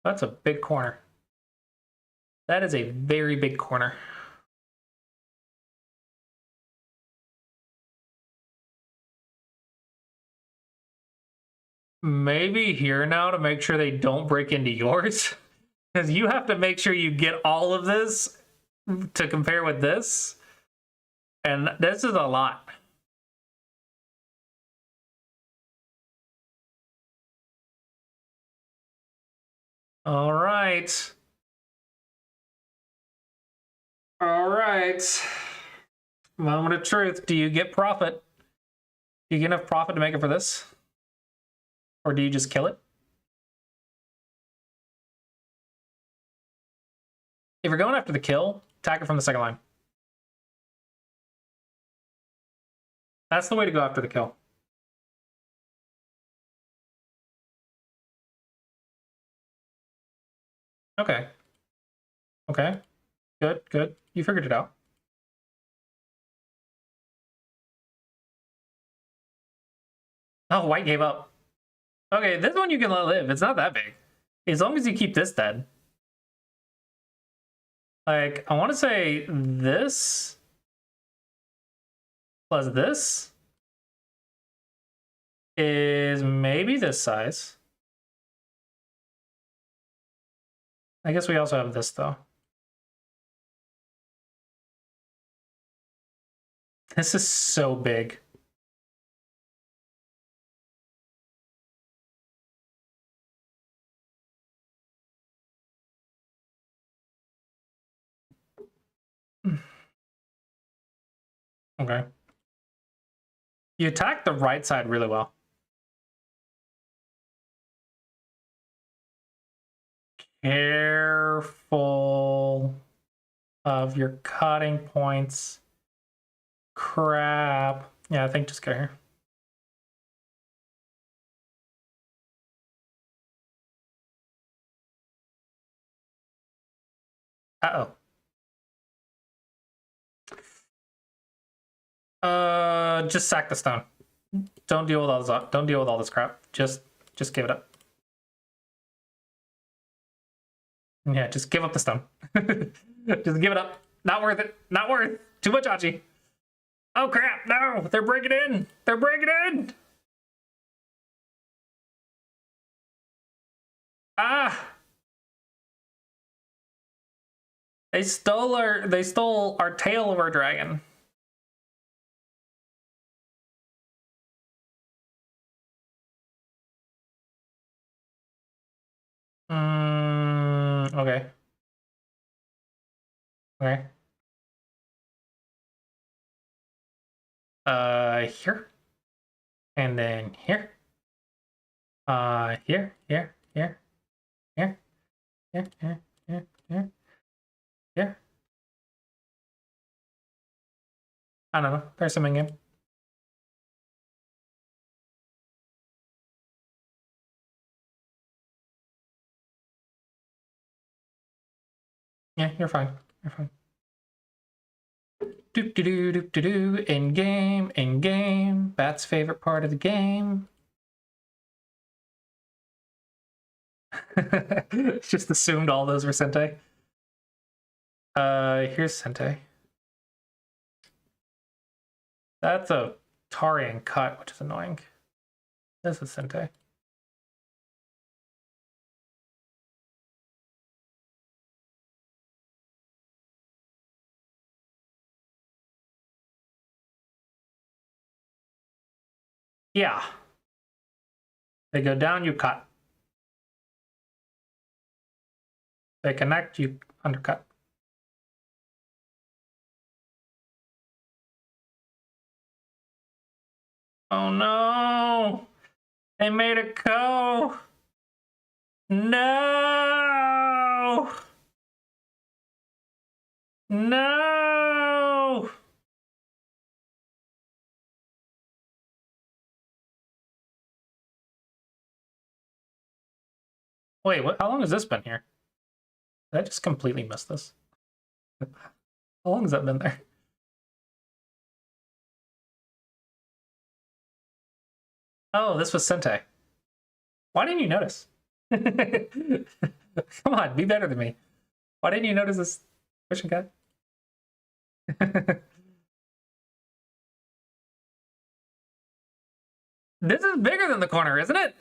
That's a big corner. That is a very big corner. Maybe here now to make sure they don't break into yours. Because you have to make sure you get all of this to compare with this. And this is a lot. All right. All right. Moment of truth. Do you get profit? Do you get enough profit to make it for this? Or do you just kill it? If you're going after the kill, attack it from the second line. That's the way to go after the kill. Okay. Okay. Good. You figured it out. Oh, White gave up. Okay, this one you can let live. It's not that big. As long as you keep this dead. Like, I want to say this plus this is maybe this size. I guess we also have this, though. This is so big. Okay. You attack the right side really well. Careful of your cutting points. Crap. Yeah, I think just go here. Uh-oh. Just sack the stone. Don't deal with all this. Don't deal with all this crap. Just give it up. Yeah, just give up the stone. Just give it up. Not worth it. Not worth. Too much Achi. Oh crap! No, they're breaking in. They're breaking in. Ah! They stole our tail of our dragon. Okay. Okay. Here. And then here. Here. Here. Here. Here. Here. Here. Here. Here. Here. I don't know. There's something in. Yeah, you're fine. You're fine. Doop doo doo doop doo doo. In game, in game. Bat's favorite part of the game. Just assumed all those were Sentei. Here's Sentei. That's a Tarian cut, which is annoying. This is Sentei. Yeah. They go down, you cut. They connect, you undercut. Oh no! They made a ko! No! No! Wait, what? How long has this been here? Did I just completely miss this? How long has that been there? Oh, this was Sente. Why didn't you notice? Come on, be better than me. Why didn't you notice this pushing cut? This is bigger than the corner, isn't it?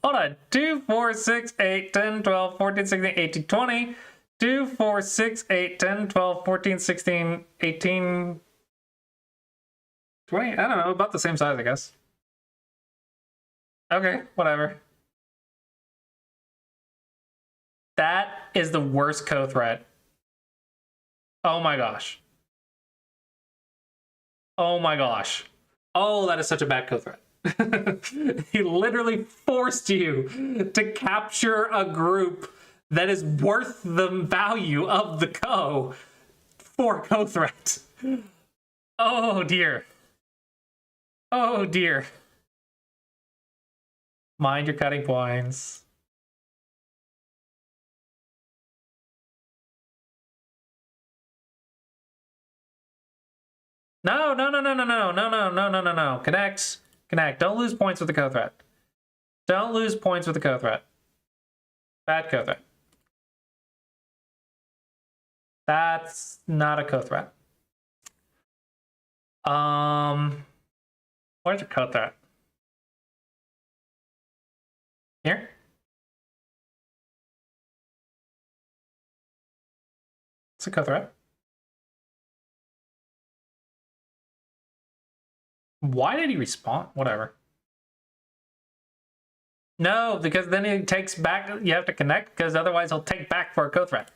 Hold on. 2, 4, 6, 8, 10, 12, 14, 16, 18, 20. 2, 4, 6, 8, 10, 12, 14, 16, 18, 20. I don't know. About the same size, I guess. Okay, whatever. That is the worst co-threat. Oh my gosh. Oh my gosh. Oh, that is such a bad co-threat. He literally forced you to capture a group that is worth the value of the co for co-threat. Oh dear. Oh dear. Mind your cutting points. No, no, no, no, no, no, no, no, no, no, no, no. Connect. Connect. Don't lose points with the co-threat. Don't lose points with the co-threat. Bad co-threat. That's not a co-threat. Where's your co-threat? Here? It's a co-threat. Why did he respawn? Whatever. No, because then he takes back. You have to connect because otherwise he'll take back for a co-threat.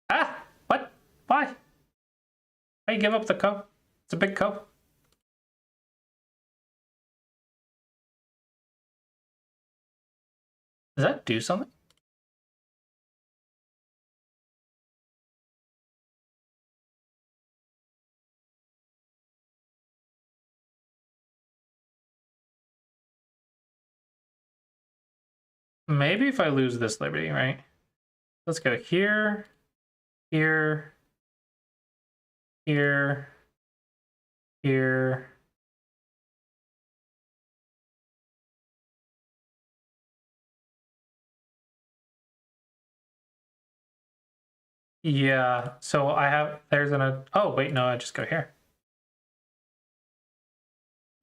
Ah! What? Why? Why you give up the co? It's a big co. Does that do something? Maybe if I lose this liberty, right? Let's go here, here, here, here. Yeah, so I have, there's oh, wait, no, I just go here.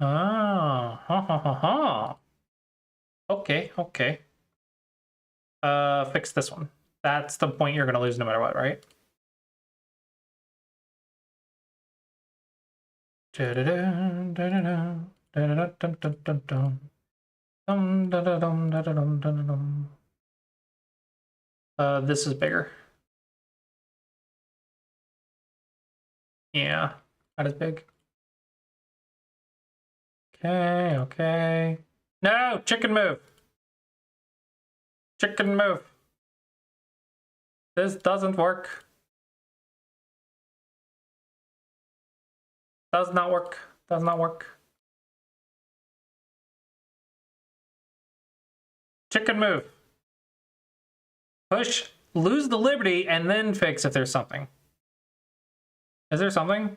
Oh, ha, ha, ha, ha. Okay, okay. Fix this one. That's the point you're gonna lose no matter what, right? This is bigger. Yeah, not as big. Okay, okay. No, chicken move. Chicken move. This doesn't work. Does not work. Does not work. Chicken move. Push, lose the liberty, and then fix if there's something. Is there something?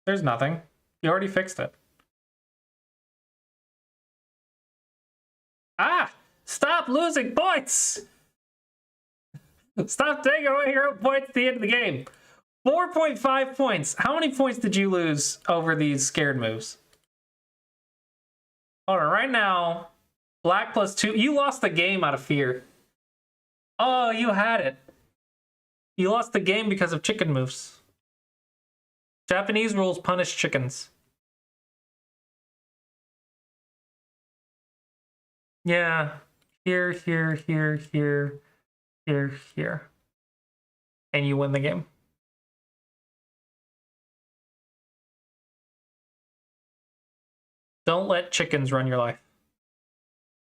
There's nothing. You already fixed it. Ah! Stop losing points! Stop taking away your own points at the end of the game. 4.5 points. How many points did you lose over these scared moves? Hold on, right now, black +2. You lost the game out of fear. Oh, you had it. You lost the game because of chicken moves. Japanese rules punish chickens. Yeah. Here, here, here, here, here, here. And you win the game. Don't let chickens run your life.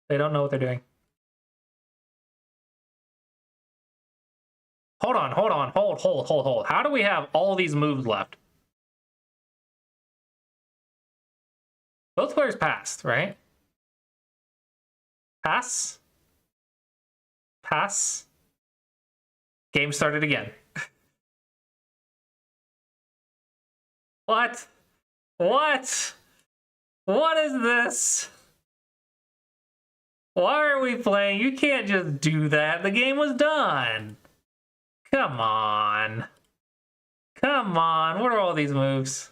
They don't know what they're doing. Hold on, hold on, hold. How do we have all these moves left? Both players passed, right? Pass. Pass. Game started again. What? What? What is this? Why are we playing? You can't just do that. The game was done. Come on. Come on. What are all these moves?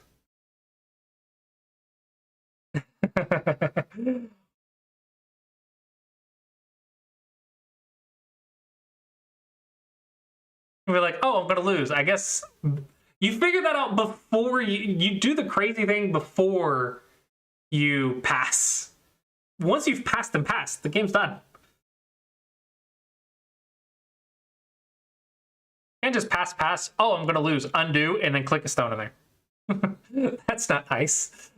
We're like, oh, I'm gonna lose. I guess you figure that out before you do the crazy thing before you pass. Once you've passed and passed, the game's done. And just pass. Oh, I'm gonna lose. Undo, and then click a stone in there. That's not nice.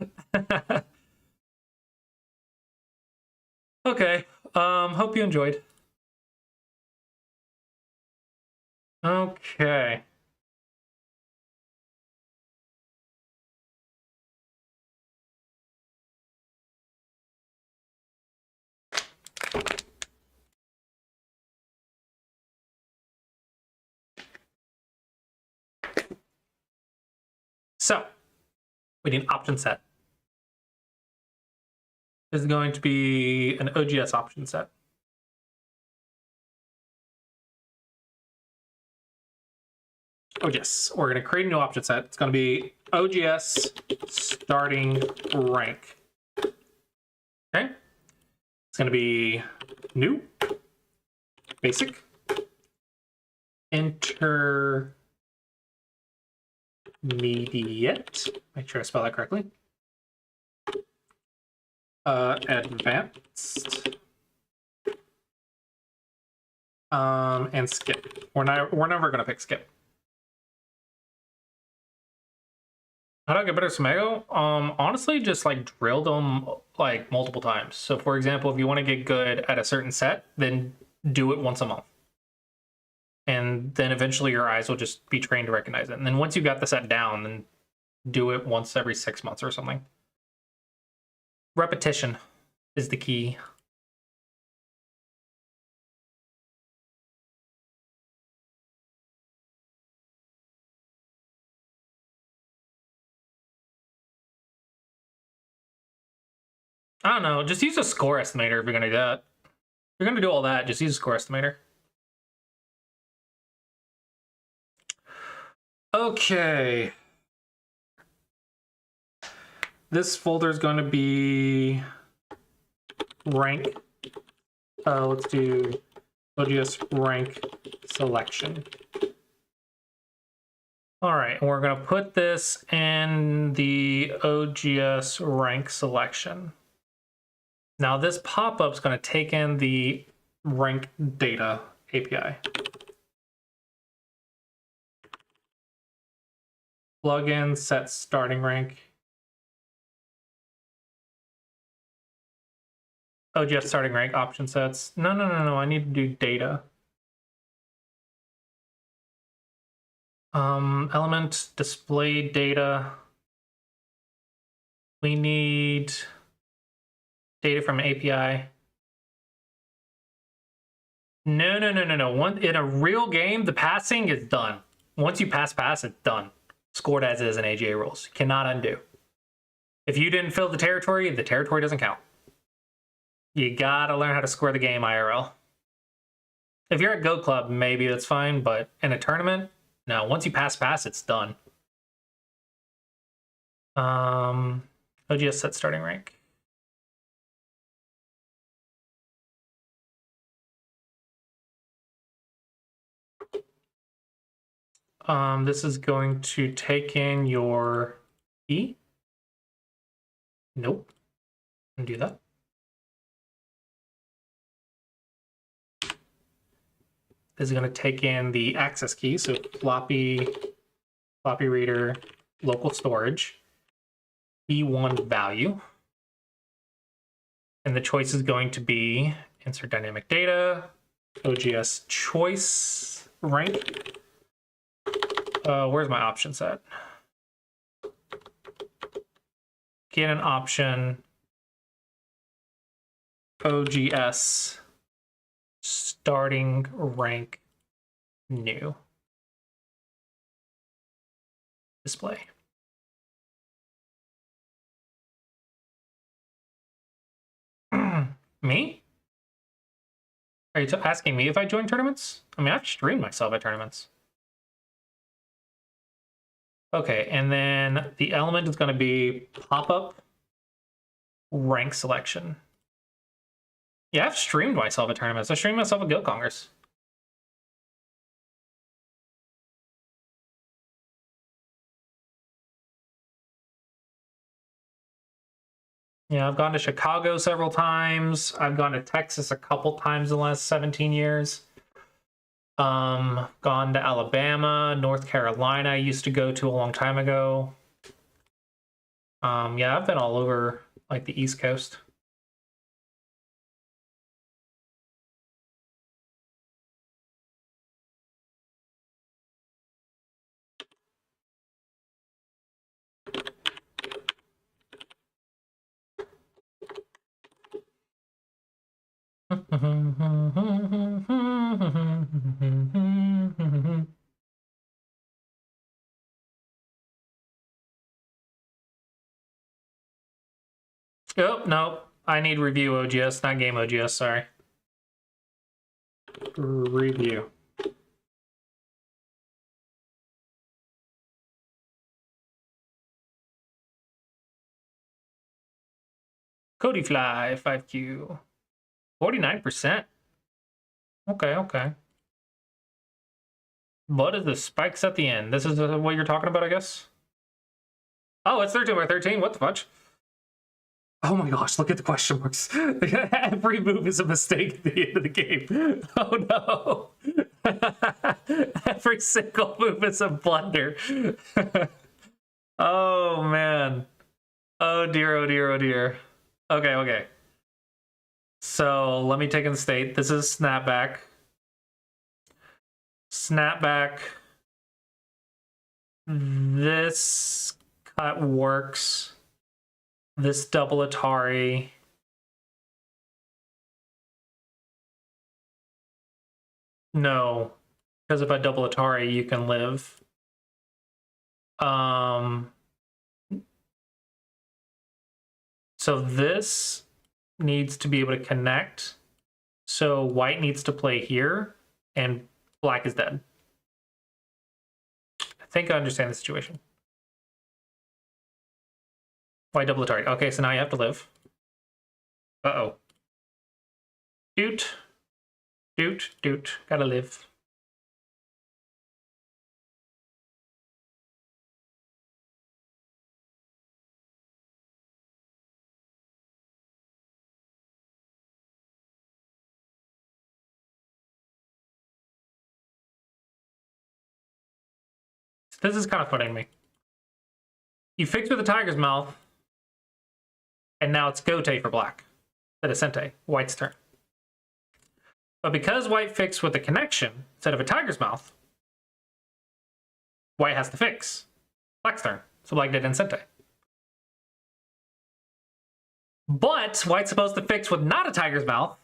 Okay. Hope you enjoyed. Okay. So, we need option set. This is going to be an OGS option set. Oh yes, we're going to create a new option set. It's going to be OGS starting rank. Okay. It's going to be new, basic, intermediate. Make sure I spell that correctly. Advanced. And skip. We're never going to pick skip. How do I get better Smago? Honestly, just like drill them like multiple times. So for example, if you want to get good at a certain set, then do it once a month. And then eventually your eyes will just be trained to recognize it. And then once you got the set down, then do it once every 6 months or something. Repetition is the key. I don't know, just use a score estimator if you're gonna do that. If you're gonna do all that, just use a score estimator. Okay. This folder is going to be rank. Let's do OGS rank selection. All right, and we're going to put this in the OGS rank selection. Now this pop-up is going to take in the rank data API. Plugin set starting rank. OGS starting rank option sets. No, I need to do data. Element display data. We need data from API. No. In a real game, the passing is done. Once you pass, it's done. Scored as is in AGA rules. Cannot undo. If you didn't fill the territory doesn't count. You gotta learn how to score the game IRL. If you're at Go Club, maybe that's fine, but in a tournament, no. Once you pass, it's done. OGS set starting rank. This is going to take in your E. Nope. Do that. This is going to take in the access key, so floppy reader, local storage, E1 value. And the choice is going to be insert dynamic data, OGS choice rank. Where's my option set? Get an option, OGS starting rank new. Display. Me? Are you asking me if I join tournaments? I mean, I've streamed myself at tournaments. Okay, and then the element is going to be pop-up rank selection. Yeah, I've streamed myself at tournaments. I streamed myself at Guild Congress. Yeah, I've gone to Chicago several times. I've gone to Texas a couple times in the last 17 years. Gone to Alabama, North Carolina I used to go to a long time ago. Yeah, I've been all over like the East Coast. Oh, no. I need review OGS, not game OGS, sorry. Review. Cody Fly, 5Q. 49%. Okay, okay. What is the spikes at the end? This is what you're talking about, I guess? Oh, it's 13 by 13. What the fudge? Oh my gosh, look at the question marks. Every move is a mistake at the end of the game. Oh no. Every single move is a blunder. Oh man. Oh dear, oh dear, oh dear. Okay, okay. So let me take in the state. This is snapback. Snapback. This cut works. This double Atari. No, because if I double Atari, you can live. So this needs to be able to connect. So white needs to play here, and black is dead. I think I understand the situation. White double Atari. Okay, so now you have to live. Uh-oh. Doot. Doot, doot. Gotta live. This is kind of funny to me. You fix with the tiger's mouth, and now it's Gote for black. That is Sente, white's turn. But because white fixed with a connection instead of a tiger's mouth, white has to fix. Black's turn. So black did Sente. But white's supposed to fix with not a tiger's mouth,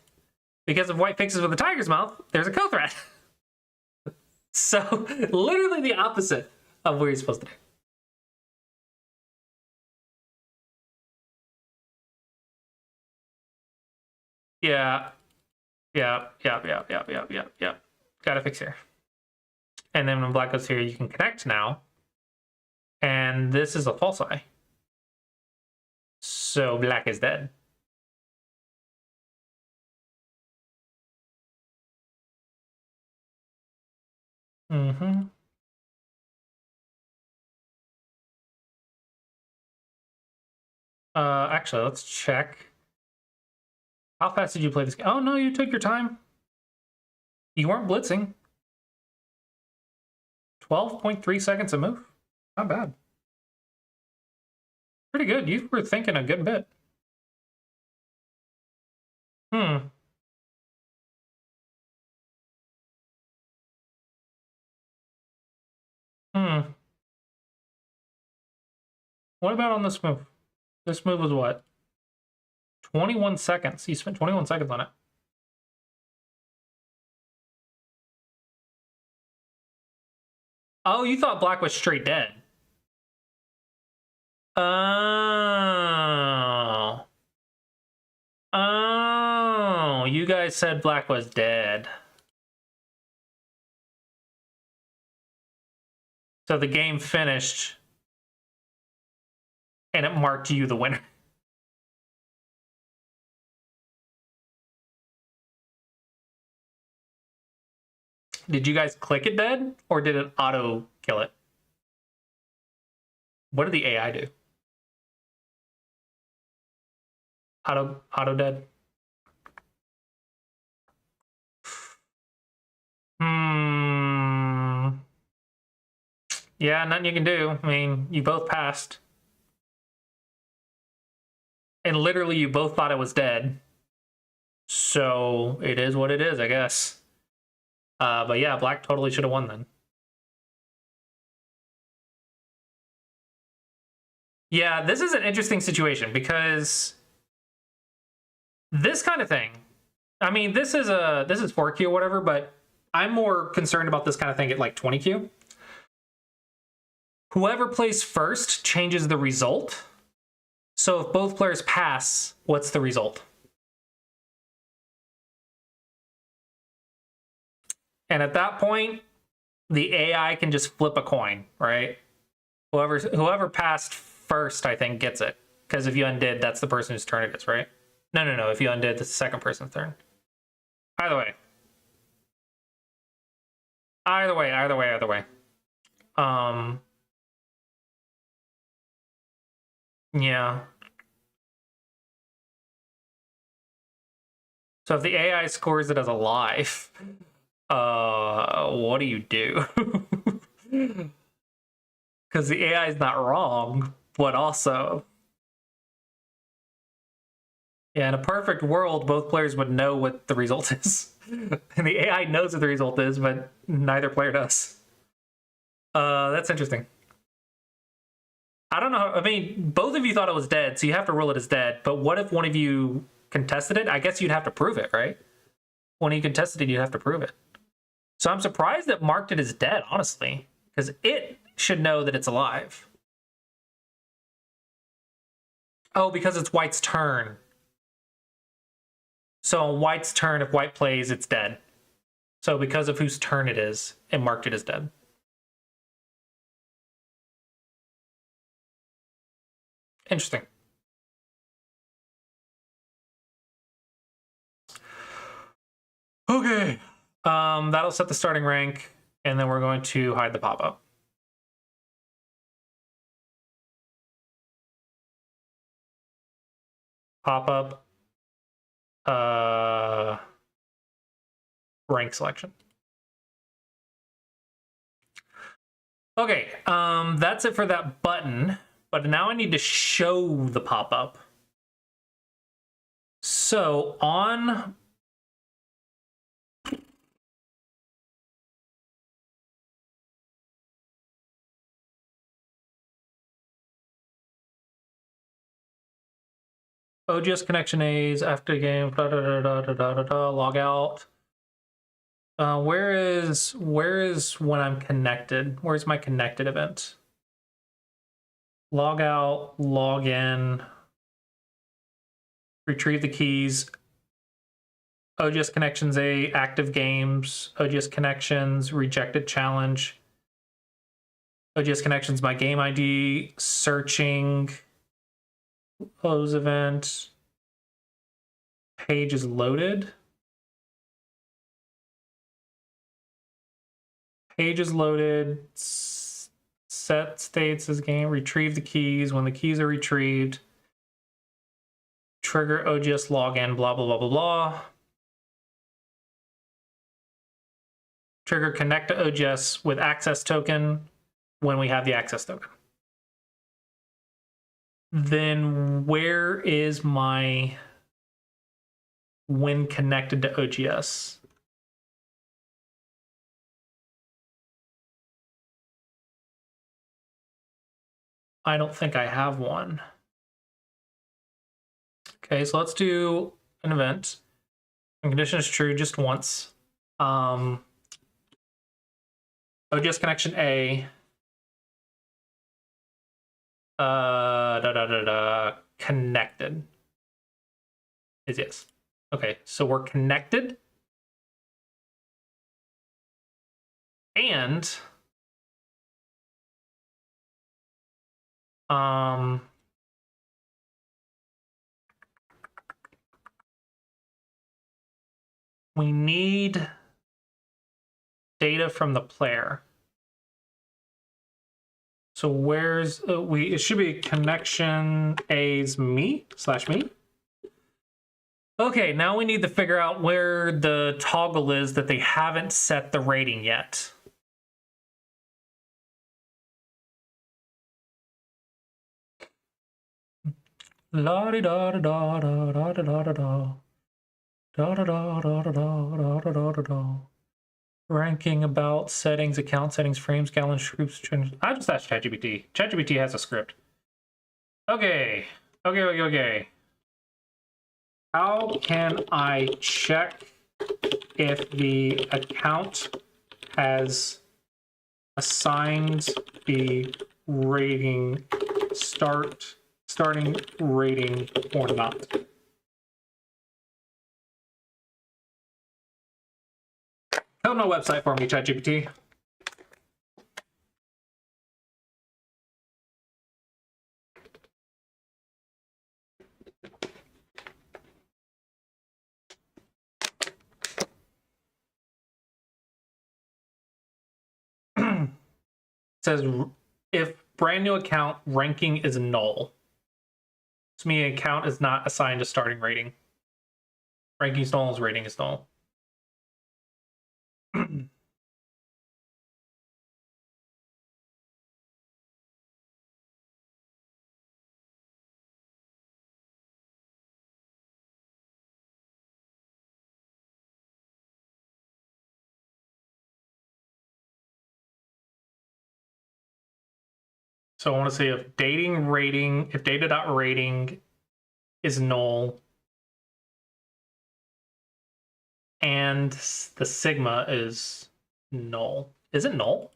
because if white fixes with a tiger's mouth, there's a co-threat. So literally the opposite of what you're supposed to do. Yeah. Yeah. Gotta fix here. And then when black goes here, you can connect now. And this is a false eye. So black is dead. Actually, let's check. How fast did you play this game? Oh, no, you took your time. You weren't blitzing. 12.3 seconds a move. Not bad. Pretty good. You were thinking a good bit. Hmm. Hmm. What about on this move? This move was what? 21 seconds. He spent 21 seconds on it. Oh, you thought black was straight dead. Oh. Oh, you guys said black was dead. So the game finished and it marked you the winner. Did you guys click it dead or did it auto kill it? What did the AI do? Auto dead? Hmm. Yeah, nothing you can do. I mean, you both passed. And literally you both thought it was dead. So it is what it is, I guess. But yeah, black totally should have won then. Yeah, this is an interesting situation because this kind of thing. I mean, this is 4Q or whatever, but I'm more concerned about this kind of thing at like 20Q. Whoever plays first changes the result. So if both players pass, what's the result? And at that point, the AI can just flip a coin, right? Whoever passed first, I think, gets it. Because if you undid, that's the person whose turn it is, right? No. If you undid, it's the second person's turn. Either way. Either way. Yeah. So if the AI scores it as a life, what do you do? Because the AI is not wrong, but also, yeah, in a perfect world, both players would know what the result is. And the AI knows what the result is, but neither player does. That's interesting. I don't know. I mean, both of you thought it was dead, so you have to rule it as dead. But what if one of you contested it? I guess you'd have to prove it, right? When you contested it, you'd have to prove it. So I'm surprised that marked it as dead, honestly, because it should know that it's alive. Oh, because it's white's turn. So on white's turn, if white plays, it's dead. So because of whose turn it is, it marked it as dead. Interesting. Okay. That'll set the starting rank, and then we're going to hide the pop-up. Pop-up. Rank selection. Okay, that's it for that button. But now I need to show the pop-up. So on OGS connection A's after game, log out. Where is when I'm connected? Where's my connected event? Log out, log in, retrieve the keys. OGS connections A, active games, OGS connections, rejected challenge. OGS connections, my game ID, searching, close event, page is loaded. Page is loaded, set states as game, retrieve the keys. When the keys are retrieved, trigger OGS login, blah, blah, blah, blah, blah. Trigger connect to OGS with access token when we have the access token. Then where is my when connected to OGS? I don't think I have one. Okay, so let's do an event. And condition is true just once. OGS connection A. Connected is yes. Okay, so we're connected. And we need data from the player. So where's it should be connection A's me / me. Okay, now we need to figure out where the toggle is that they haven't set the rating yet. La di da da da da da da da da da da da da da da da da da. Ranking, about, settings, account settings, frames, gallons, groups. I just asked ChatGPT. ChatGPT has a script. Okay. How can I check if the account has assigned the rating starting rating or not? Code my website for me, ChatGPT. It says if brand new account ranking is null. To me, an account is not assigned a starting rating. Ranking is null, rating is null. So I want to say if data.rating is null and the sigma is null. Is it null?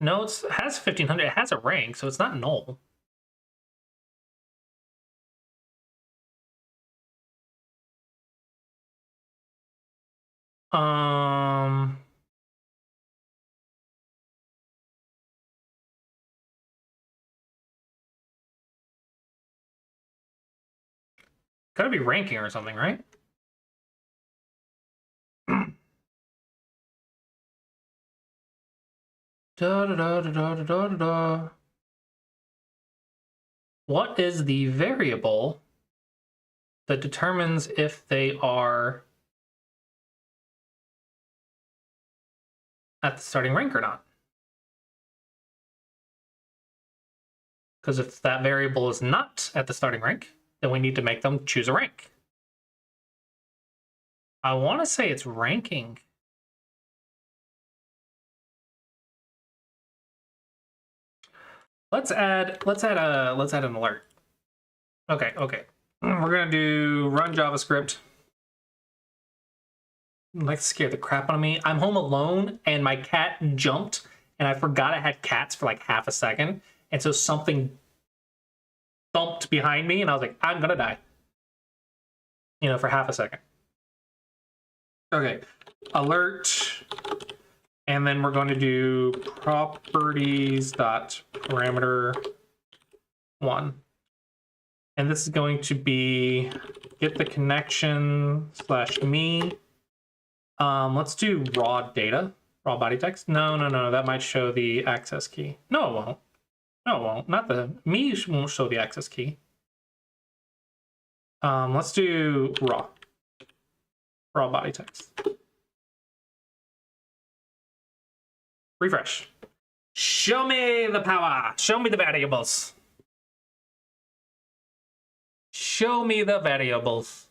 No, it has 1500. It has a rank, so it's not null. Gotta be ranking or something, right? Da, da, da, da, da, da, da, da. What is the variable that determines if they are at the starting rank or not? Because if that variable is not at the starting rank, then we need to make them choose a rank. I want to say it's ranking. Let's add an alert. Okay. We're gonna do run JavaScript. Like scare the crap out of me. I'm home alone and my cat jumped and I forgot I had cats for like half a second. And so something thumped behind me and I was like, I'm gonna die. You know, for half a second. Okay, alert. And then we're going to do properties.parameter1. And this is going to be get the connection /me. Let's do raw data. Raw body text? No. That might show the access key. No, it won't. No, it won't. Not the me won't show the access key. Let's do raw. Raw body text. Refresh. Show me the power. Show me the variables. Show me the variables.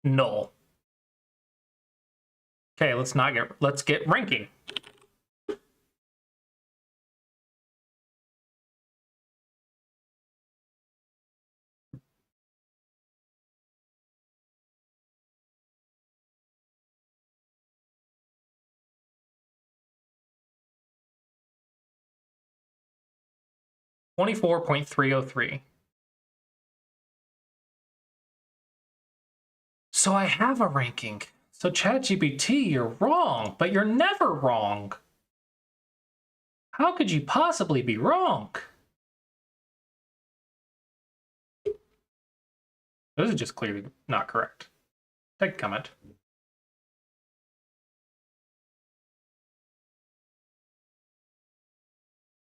No. Okay, let's get ranking. $24.303. So I have a ranking. So ChatGPT, you're wrong, but you're never wrong. How could you possibly be wrong? This is just clearly not correct. Take a comment.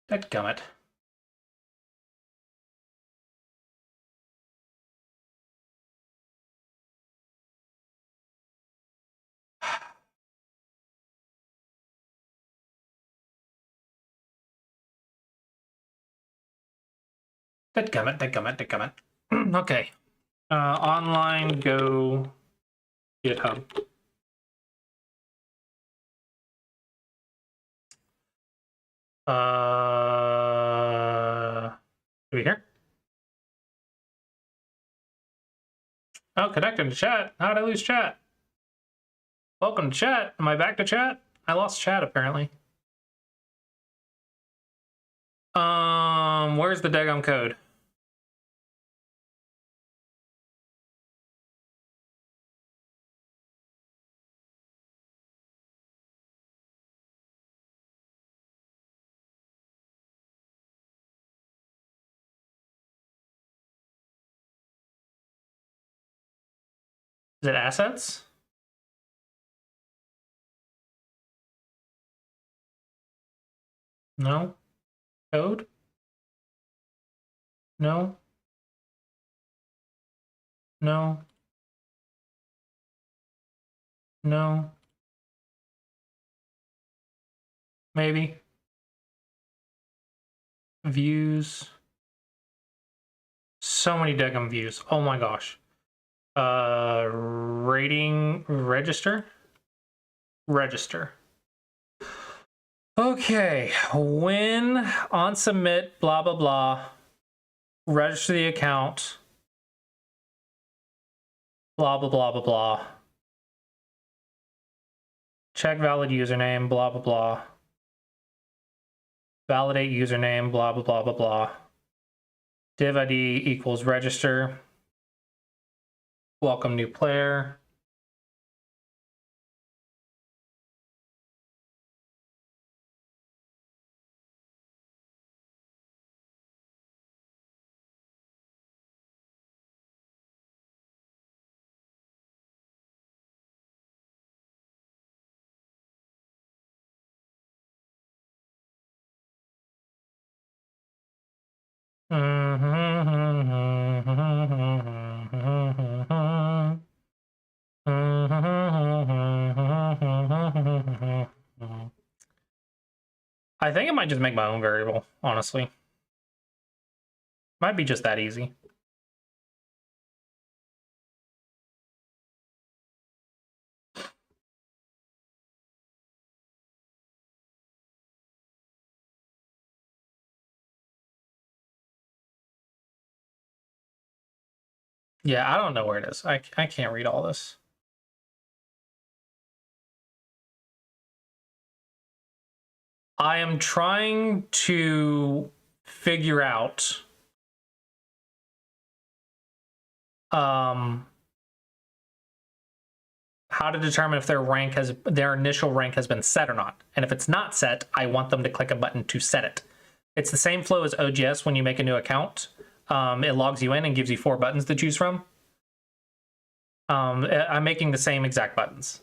Take a comment. Take a comment. Okay. Online, go GitHub. Do we hear? Oh, connecting to chat. How'd I lose chat? Welcome to chat. Am I back to chat? I lost chat apparently. Where's the daggum code? Is it assets? No. Code? No. No. No. Maybe. Views. So many daggum views. Oh my gosh. Rating register. Okay, when on submit, blah, blah, blah, register the account, blah, blah, blah, blah, blah. Check valid username, blah, blah, blah. Validate username, blah, blah, blah, blah, blah. Div ID equals register. Welcome new player. I think I might just make my own variable, honestly. Might be just that easy. Yeah, I don't know where it is. I can't read all this. I am trying to figure out how to determine if their initial rank has been set or not. And if it's not set, I want them to click a button to set it. It's the same flow as OGS when you make a new account. It logs you in and gives you 4 buttons to choose from. I'm making the same exact buttons.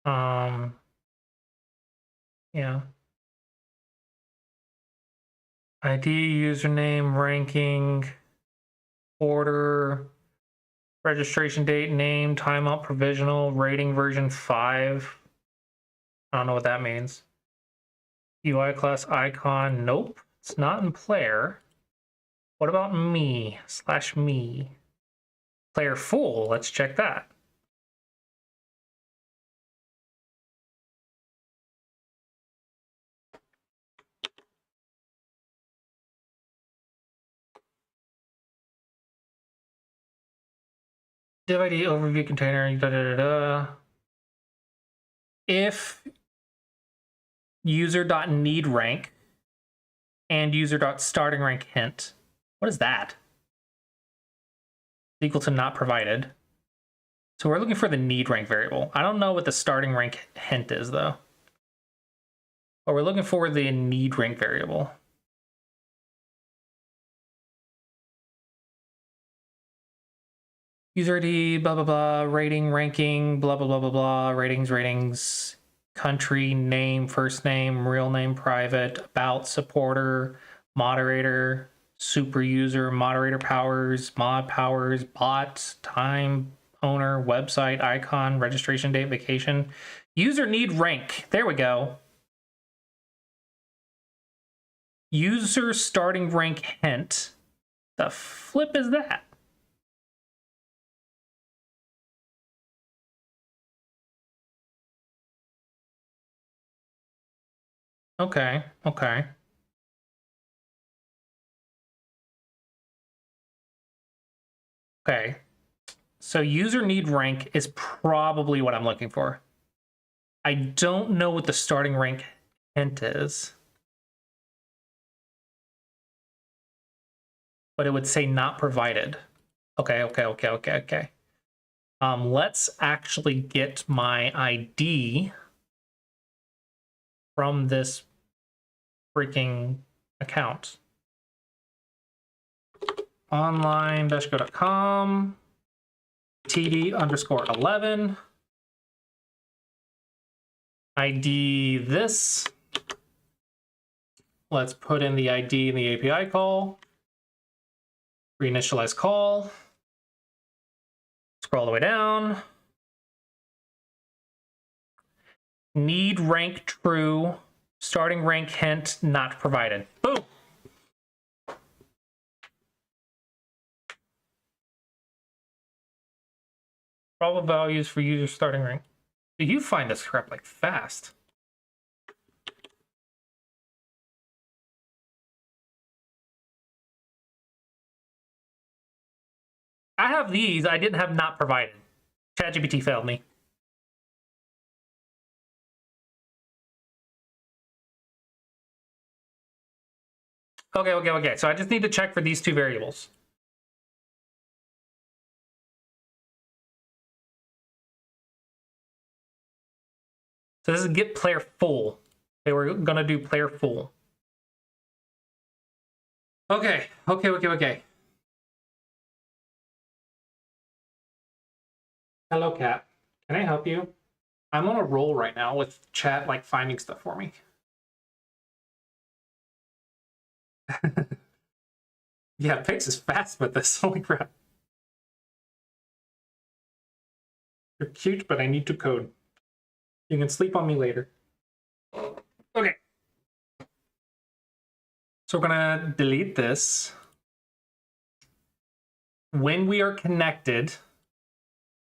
Yeah. ID, username, ranking, order, registration date, name, timeout, provisional, rating version 5. I don't know what that means. UI class icon, nope. It's not in player. What about me/me? Player full, let's check that. Div ID overview container, da da da da. If user.needRank and user.startingRank hint. What is that? Equal to not provided. So we're looking for the need rank variable. I don't know what the starting rank hint is though. But we're looking for the need rank variable. User ID, blah, blah, blah, rating, ranking, blah, blah, blah, blah, blah, ratings, country, name, first name, real name, private, about, supporter, moderator, super user, moderator powers, mod powers, bot, time, owner, website, icon, registration date, vacation, user need rank. There we go. User starting rank hint. The flip is that? Okay, okay. Okay. So user need rank is probably what I'm looking for. I don't know what the starting rank hint is. But it would say not provided. Okay. Let's actually get my ID from this freaking account. Online-go.com, TD_11, ID this. Let's put in the ID in the API call. Reinitialize call. Scroll all the way down. Need rank true. Starting rank hint not provided. Boom. Probable values for user starting rank. Do you find this crap like fast? I have these. I didn't have not provided. ChatGPT failed me. Okay. So I just need to check for these two variables. So this is get player full. Okay, we're gonna do player full. Okay. Hello, cat. Can I help you? I'm on a roll right now with chat like finding stuff for me. Yeah, Pix is fast with this. Holy crap. You're cute, but I need to code. You can sleep on me later. Okay. So we're gonna delete this. When we are connected,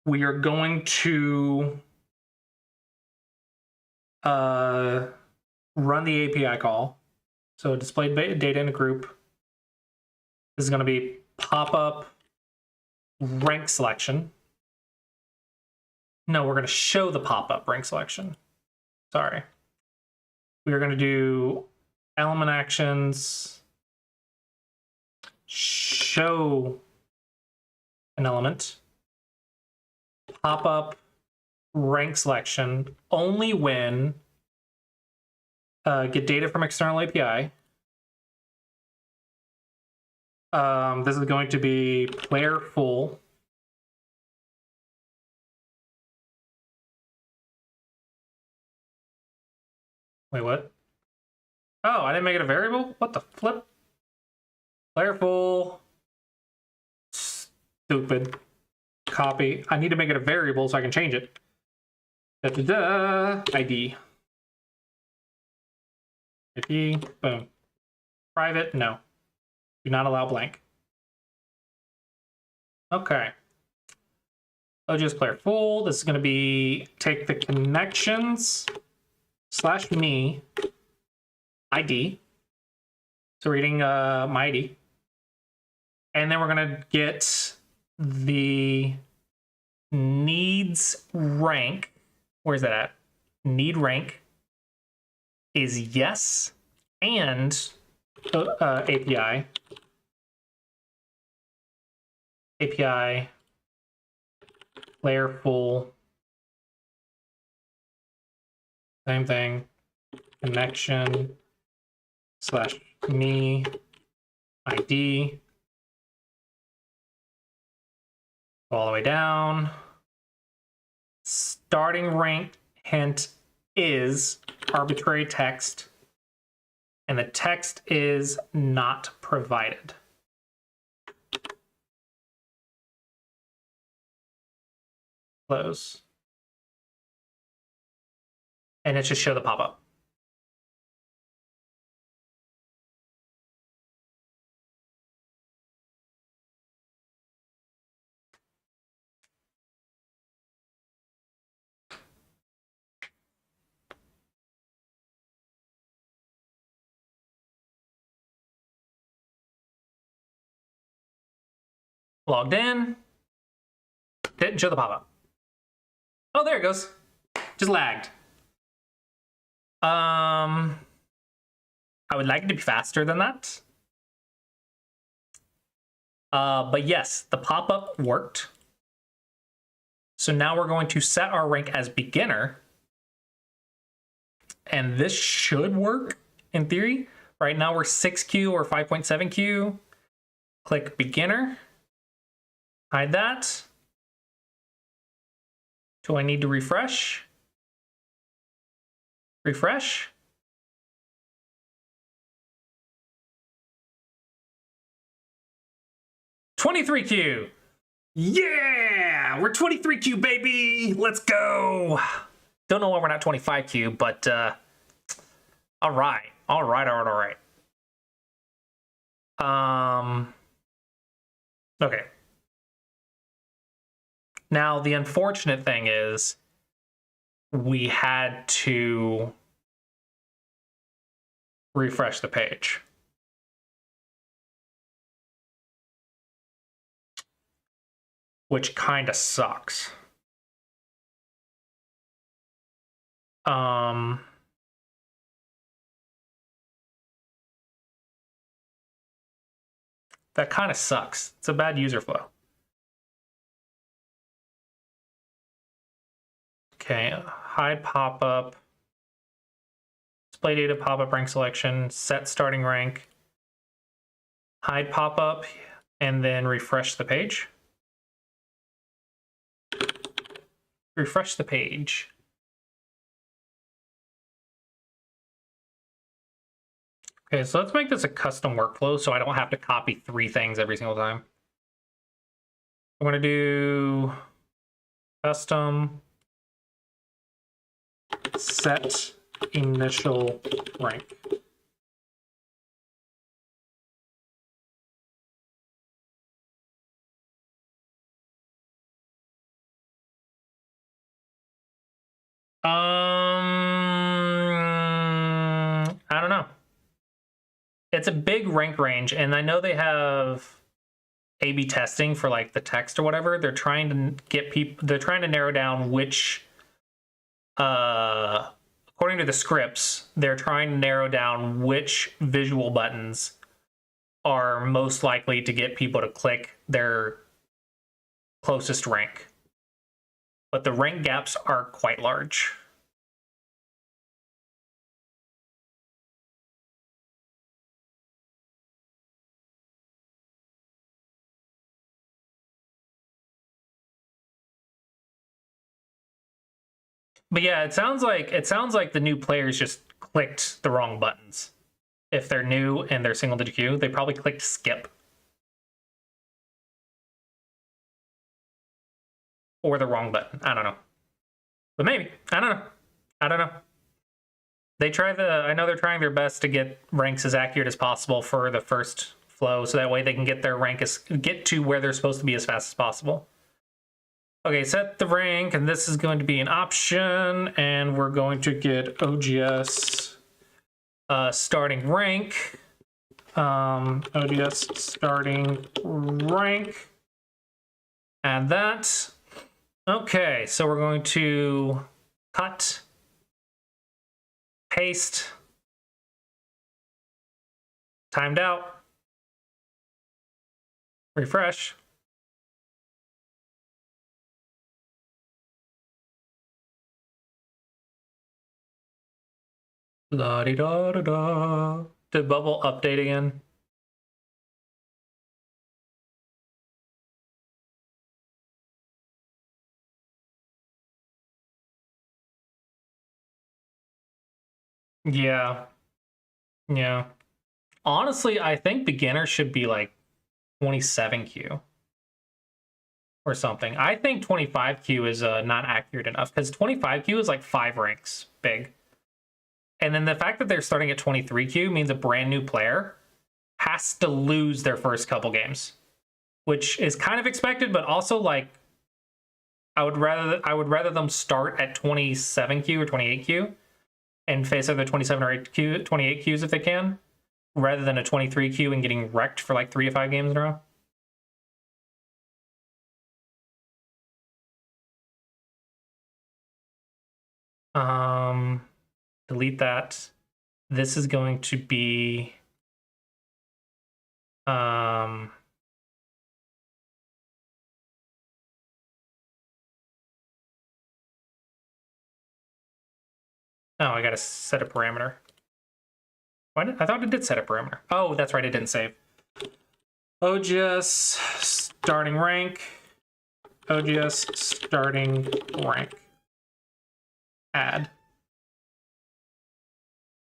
we are going to run the API call. So display data in a group. This is going to be pop-up rank selection. No, we're going to show the pop-up rank selection. Sorry. We are going to do element actions, show an element, pop-up rank selection only when get data from external API. This is going to be player full. Wait, what? Oh, I didn't make it a variable? What the flip? Player full. Stupid. Copy. I need to make it a variable so I can change it. Da da da. ID. ID. Boom. Private. No. Do not allow blank. Okay. OJS player full. This is going to be take the connections / me ID. So reading my ID. And then we're going to get the needs rank. Where's that at? Need rank is yes and API. API player full. Same thing. Connection / me ID. All the way down. Starting rank hint is arbitrary text, and the text is not provided. Close. And it should show the pop-up. Logged in. Didn't show the pop-up. Oh, there it goes. Just lagged. I would like it to be faster than that. But yes, the pop-up worked. So now we're going to set our rank as beginner. And this should work in theory. Right now we're 6Q or 5.7Q. Click beginner. Hide that. Do I need to refresh? Refresh. $23Q. Yeah, we're 23Q, baby. Let's go. Don't know why we're not 25Q, but all right. Okay. Now, the unfortunate thing is we had to refresh the page. Which kind of sucks. That kind of sucks. It's a bad user flow. Okay, hide pop-up. Display data pop-up rank selection, set starting rank. Hide pop-up, and then refresh the page. Refresh the page. Okay, so let's make this a custom workflow so I don't have to copy 3 things every single time. I'm going to do custom set initial rank. I don't know. It's a big rank range, and I know they have A/B testing for like the text or whatever. They're trying to get people. They're trying to narrow down which, according to the scripts, they're trying to narrow down which visual buttons are most likely to get people to click their closest rank. But the rank gaps are quite large. But yeah, it sounds like the new players just clicked the wrong buttons. If they're new and they're single digit queue, they probably clicked skip. Or the wrong button. I don't know. But maybe. I don't know. I don't know. I know they're trying their best to get ranks as accurate as possible for the first flow, so that way they can get their rank get to where they're supposed to be as fast as possible. Okay, set the rank, and this is going to be an option, and we're going to get OGS starting rank. OGS starting rank. Add that. Okay, so we're going to cut, paste, timed out, refresh. La di da da da. Did bubble update again? Yeah. Yeah. Honestly, I think beginner should be like 27Q or something. I think 25Q is not accurate enough because 25Q is like 5 ranks big. And then the fact that they're starting at 23Q means a brand new player has to lose their first couple games, which is kind of expected, but also like I would rather them start at 27Q or 28Q and face either 27 or 28Qs if they can, rather than a 23Q and getting wrecked for like 3 to 5 games in a row. Delete that. This is going to be oh, I gotta set a parameter. I thought it did set a parameter. Oh, that's right, it didn't save. OGS starting rank. OGS starting rank. Add.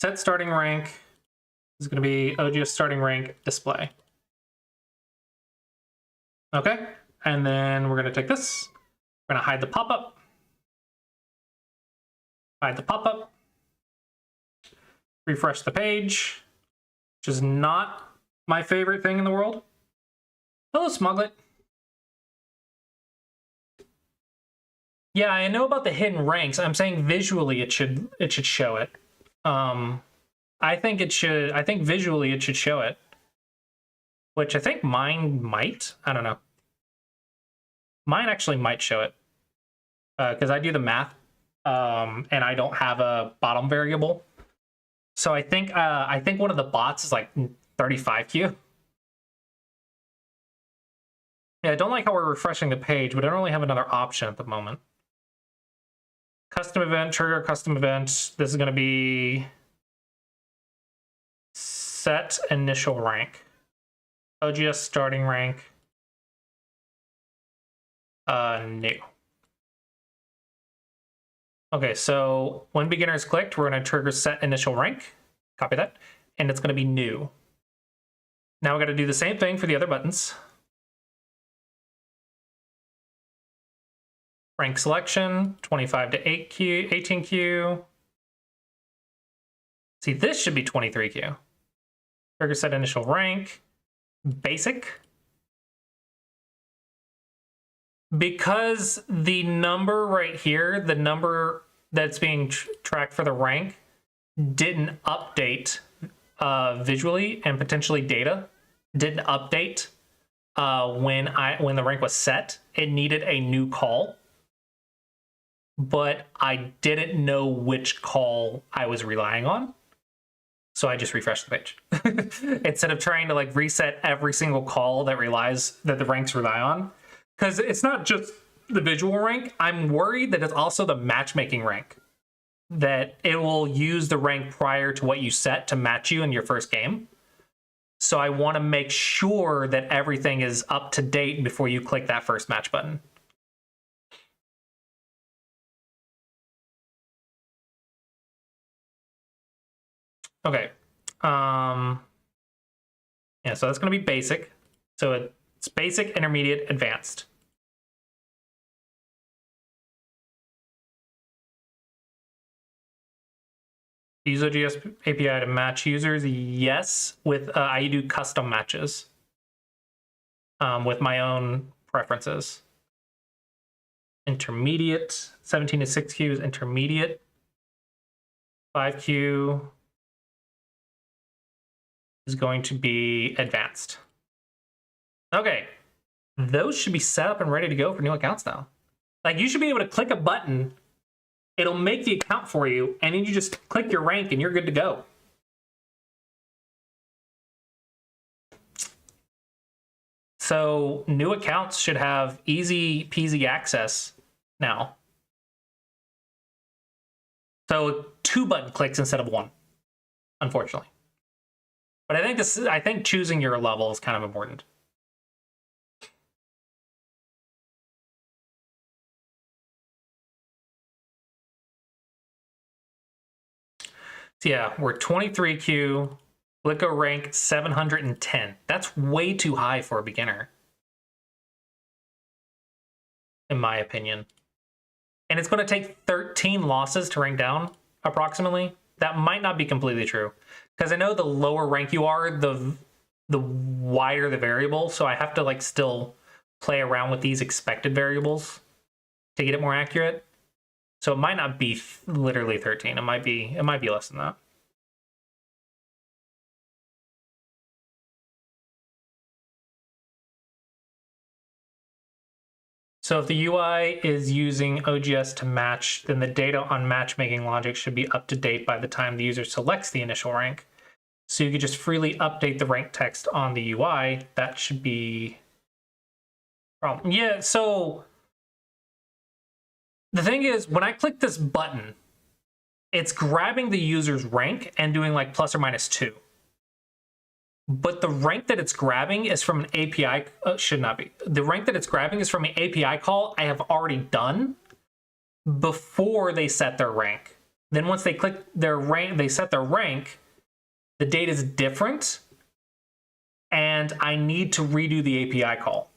Set starting rank is going to be OGS starting rank display. Okay, and then we're going to take this. We're going to hide the pop-up. Hide the pop-up. Refresh the page, which is not my favorite thing in the world. Hello, Smuglet. Yeah, I know about the hidden ranks. I'm saying visually it should show it. I think visually it should show it. Which I think mine might. I don't know. Mine actually might show it. Because I do the math. And I don't have a bottom variable. So I think one of the bots is like 35Q. Yeah, I don't like how we're refreshing the page, but I don't really have another option at the moment. Custom event, trigger custom event. This is going to be set initial rank. OGS starting rank. New. Okay, so when beginner is clicked, we're going to trigger set initial rank. Copy that. And it's going to be new. Now we're going to do the same thing for the other buttons. Rank selection, 25 to 8Q, 18Q. See, this should be 23Q. Trigger set initial rank. Basic. Because the number right here, the number that's being tracked for the rank, didn't update visually, and potentially data didn't update when the rank was set. It needed a new call, but I didn't know which call I was relying on, so I just refreshed the page instead of trying to like reset every single call that the ranks rely on. Because it's not just the visual rank. I'm worried that it's also the matchmaking rank. That it will use the rank prior to what you set to match you in your first game. So I want to make sure that everything is up to date before you click that first match button. Okay. Yeah, so that's going to be basic. So it's basic, intermediate, advanced. Use OGS API to match users. Yes, with I do custom matches with my own preferences. Intermediate, 17 to 6Q is intermediate. 5Q is going to be advanced. Okay, those should be set up and ready to go for new accounts now. Like, you should be able to click a button, it'll make the account for you, and then you just click your rank and you're good to go. So new accounts should have easy peasy access now. So 2 button clicks instead of 1, unfortunately. But I think choosing your level is kind of important. So yeah, we're 23Q, Glicko rank 710. That's way too high for a beginner, in my opinion. And it's going to take 13 losses to rank down, approximately. That might not be completely true, because I know the lower rank you are, the wider the variable. So I have to like still play around with these expected variables to get it more accurate. So it might not be literally 13. It might be less than that. So if the UI is using OGS to match, then the data on matchmaking logic should be up to date by the time the user selects the initial rank. So you could just freely update the rank text on the UI. That should be a problem. Yeah, so the thing is, when I click this button, it's grabbing the user's rank and doing like plus or minus 2. But the rank that it's grabbing is from an API, should not be. The rank that it's grabbing is from an API call I have already done before they set their rank. Then once they click their rank, they set their rank, the data is different, and I need to redo the API call.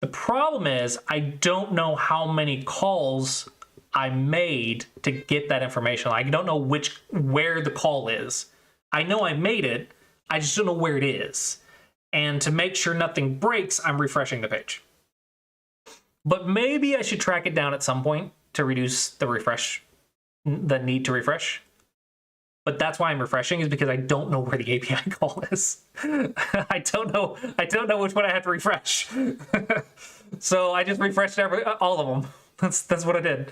The problem is I don't know how many calls I made to get that information. I don't know where the call is. I know I made it, I just don't know where it is. And to make sure nothing breaks, I'm refreshing the page. But maybe I should track it down at some point to reduce the need to refresh. But that's why I'm refreshing, is because I don't know where the API call is. I don't know which one I have to refresh. So I just refreshed all of them. That's what I did.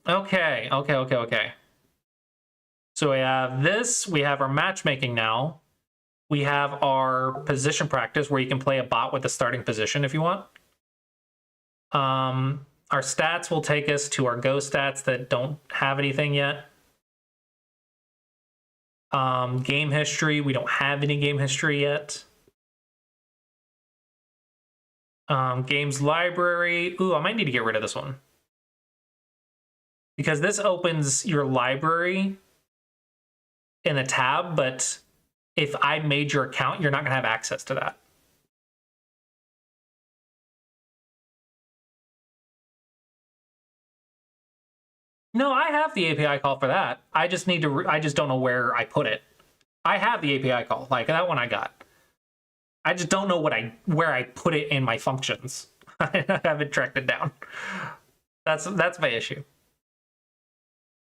Okay. So we have this, we have our matchmaking now. We have our position practice where you can play a bot with the starting position if you want. Our stats will take us to our Go stats that don't have anything yet. Game history, we don't have any game history yet. Games library, ooh, I might need to get rid of this one, because this opens your library in a tab, but if I made your account, you're not going to have access to that. No, I have the API call for that. I just need to, I just don't know where I put it. I have the API call, like that one I got. I just don't know where I put it in my functions. I haven't tracked it down. That's my issue.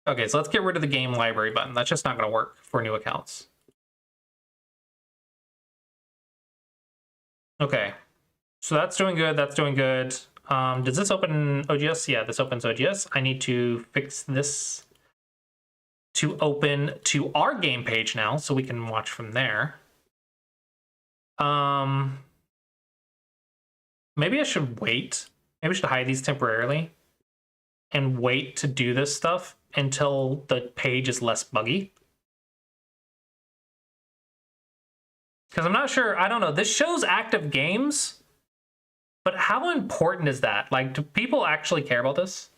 Okay, so let's get rid of the game library button. That's just not going to work for new accounts. Okay, so that's doing good. That's doing good. Does this open OGS? Yeah, this opens OGS. I need to fix this to open to our game page now, so we can watch from there. Maybe I should wait. Maybe I should hide these temporarily and wait to do this stuff until the page is less buggy. Because I'm not sure, I don't know, this shows active games, but how important is that? Like, do people actually care about this?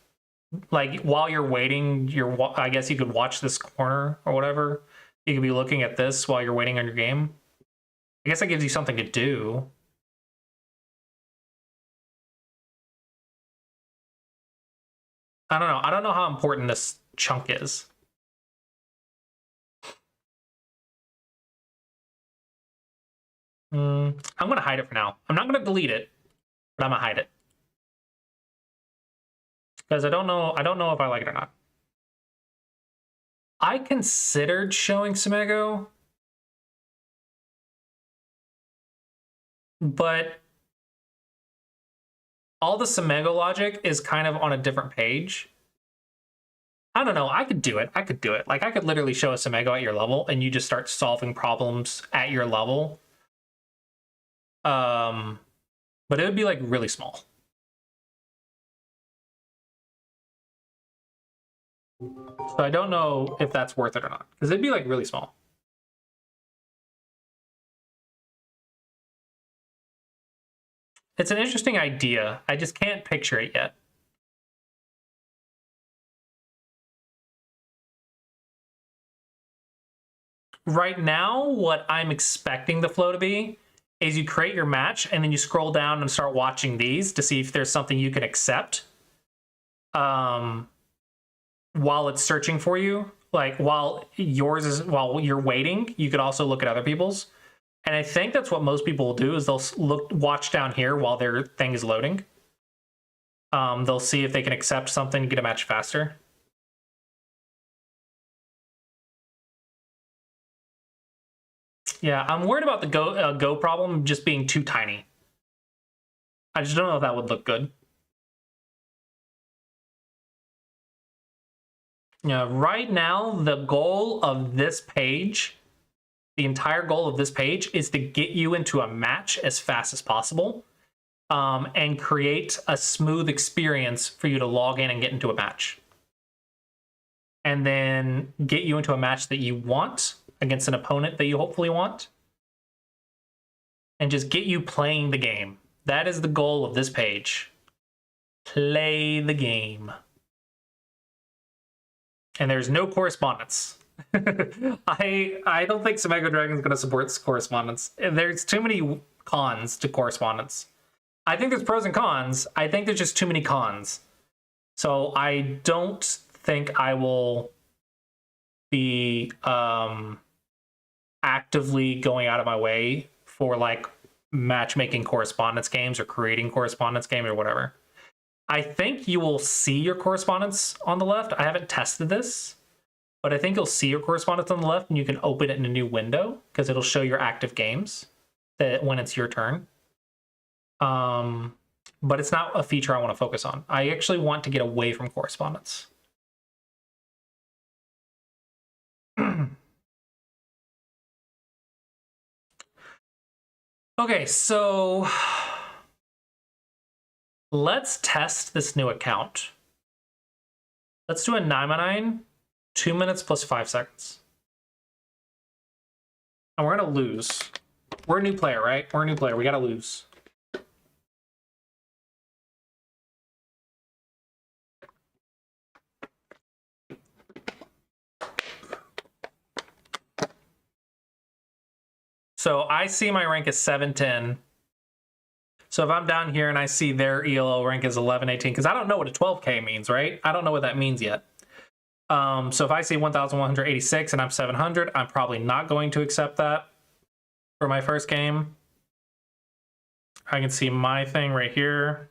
like while you're waiting, I guess you could watch this corner or whatever. You could be looking at this while you're waiting on your game. I guess that gives you something to do. I don't know. I don't know how important this chunk is. I'm gonna hide it for now. I'm not gonna delete it, but I'm gonna hide it because I don't know if I like it or not. I considered showing Semego, but all the Semego logic is kind of on a different page. I don't know. I could do it. Like, I could literally show a Semego at your level, and you just start solving problems at your level. But it would be like really small. So I don't know if that's worth it or not, because it'd be like really small. It's an interesting idea. I just can't picture it yet. Right now, what I'm expecting the flow to be is you create your match and then you scroll down and start watching these to see if there's something you can accept. While it's searching for you, like while you're waiting, you could also look at other people's. And I think that's what most people will do is they'll watch down here while their thing is loading. They'll see if they can accept something, get a match faster. Yeah, I'm worried about the go problem just being too tiny. I just don't know if that would look good. Yeah, right now, the goal of this page, the entire goal of this page is to get you into a match as fast as possible, and create a smooth experience for you to log in and get into a match. And then get you into a match that you want against an opponent that you hopefully want. And just get you playing the game. That is the goal of this page. Play the game. And there's no correspondence. I don't think Semego Dragon is going to support correspondence. There's too many cons to correspondence. I think there's pros and cons. I think there's just too many cons. So I don't think I will be actively going out of my way for like matchmaking correspondence games or creating correspondence game or whatever. I think you will see your correspondence on the left. I haven't tested this, but I think you'll see your correspondence on the left and you can open it in a new window because it'll show your active games that when it's your turn. But it's not a feature I want to focus on. I actually want to get away from correspondence. Okay, so let's test this new account. Let's do a 9x9, 2 minutes plus 5 seconds. And we're gonna lose. We're a new player, right? We're a new player, we gotta lose. So I see my rank is 710. So if I'm down here and I see their ELO rank is 1118, because I don't know what a 12K means, right? I don't know what that means yet. So if I see 1,186 and I'm 700, I'm probably not going to accept that for my first game. I can see my thing right here.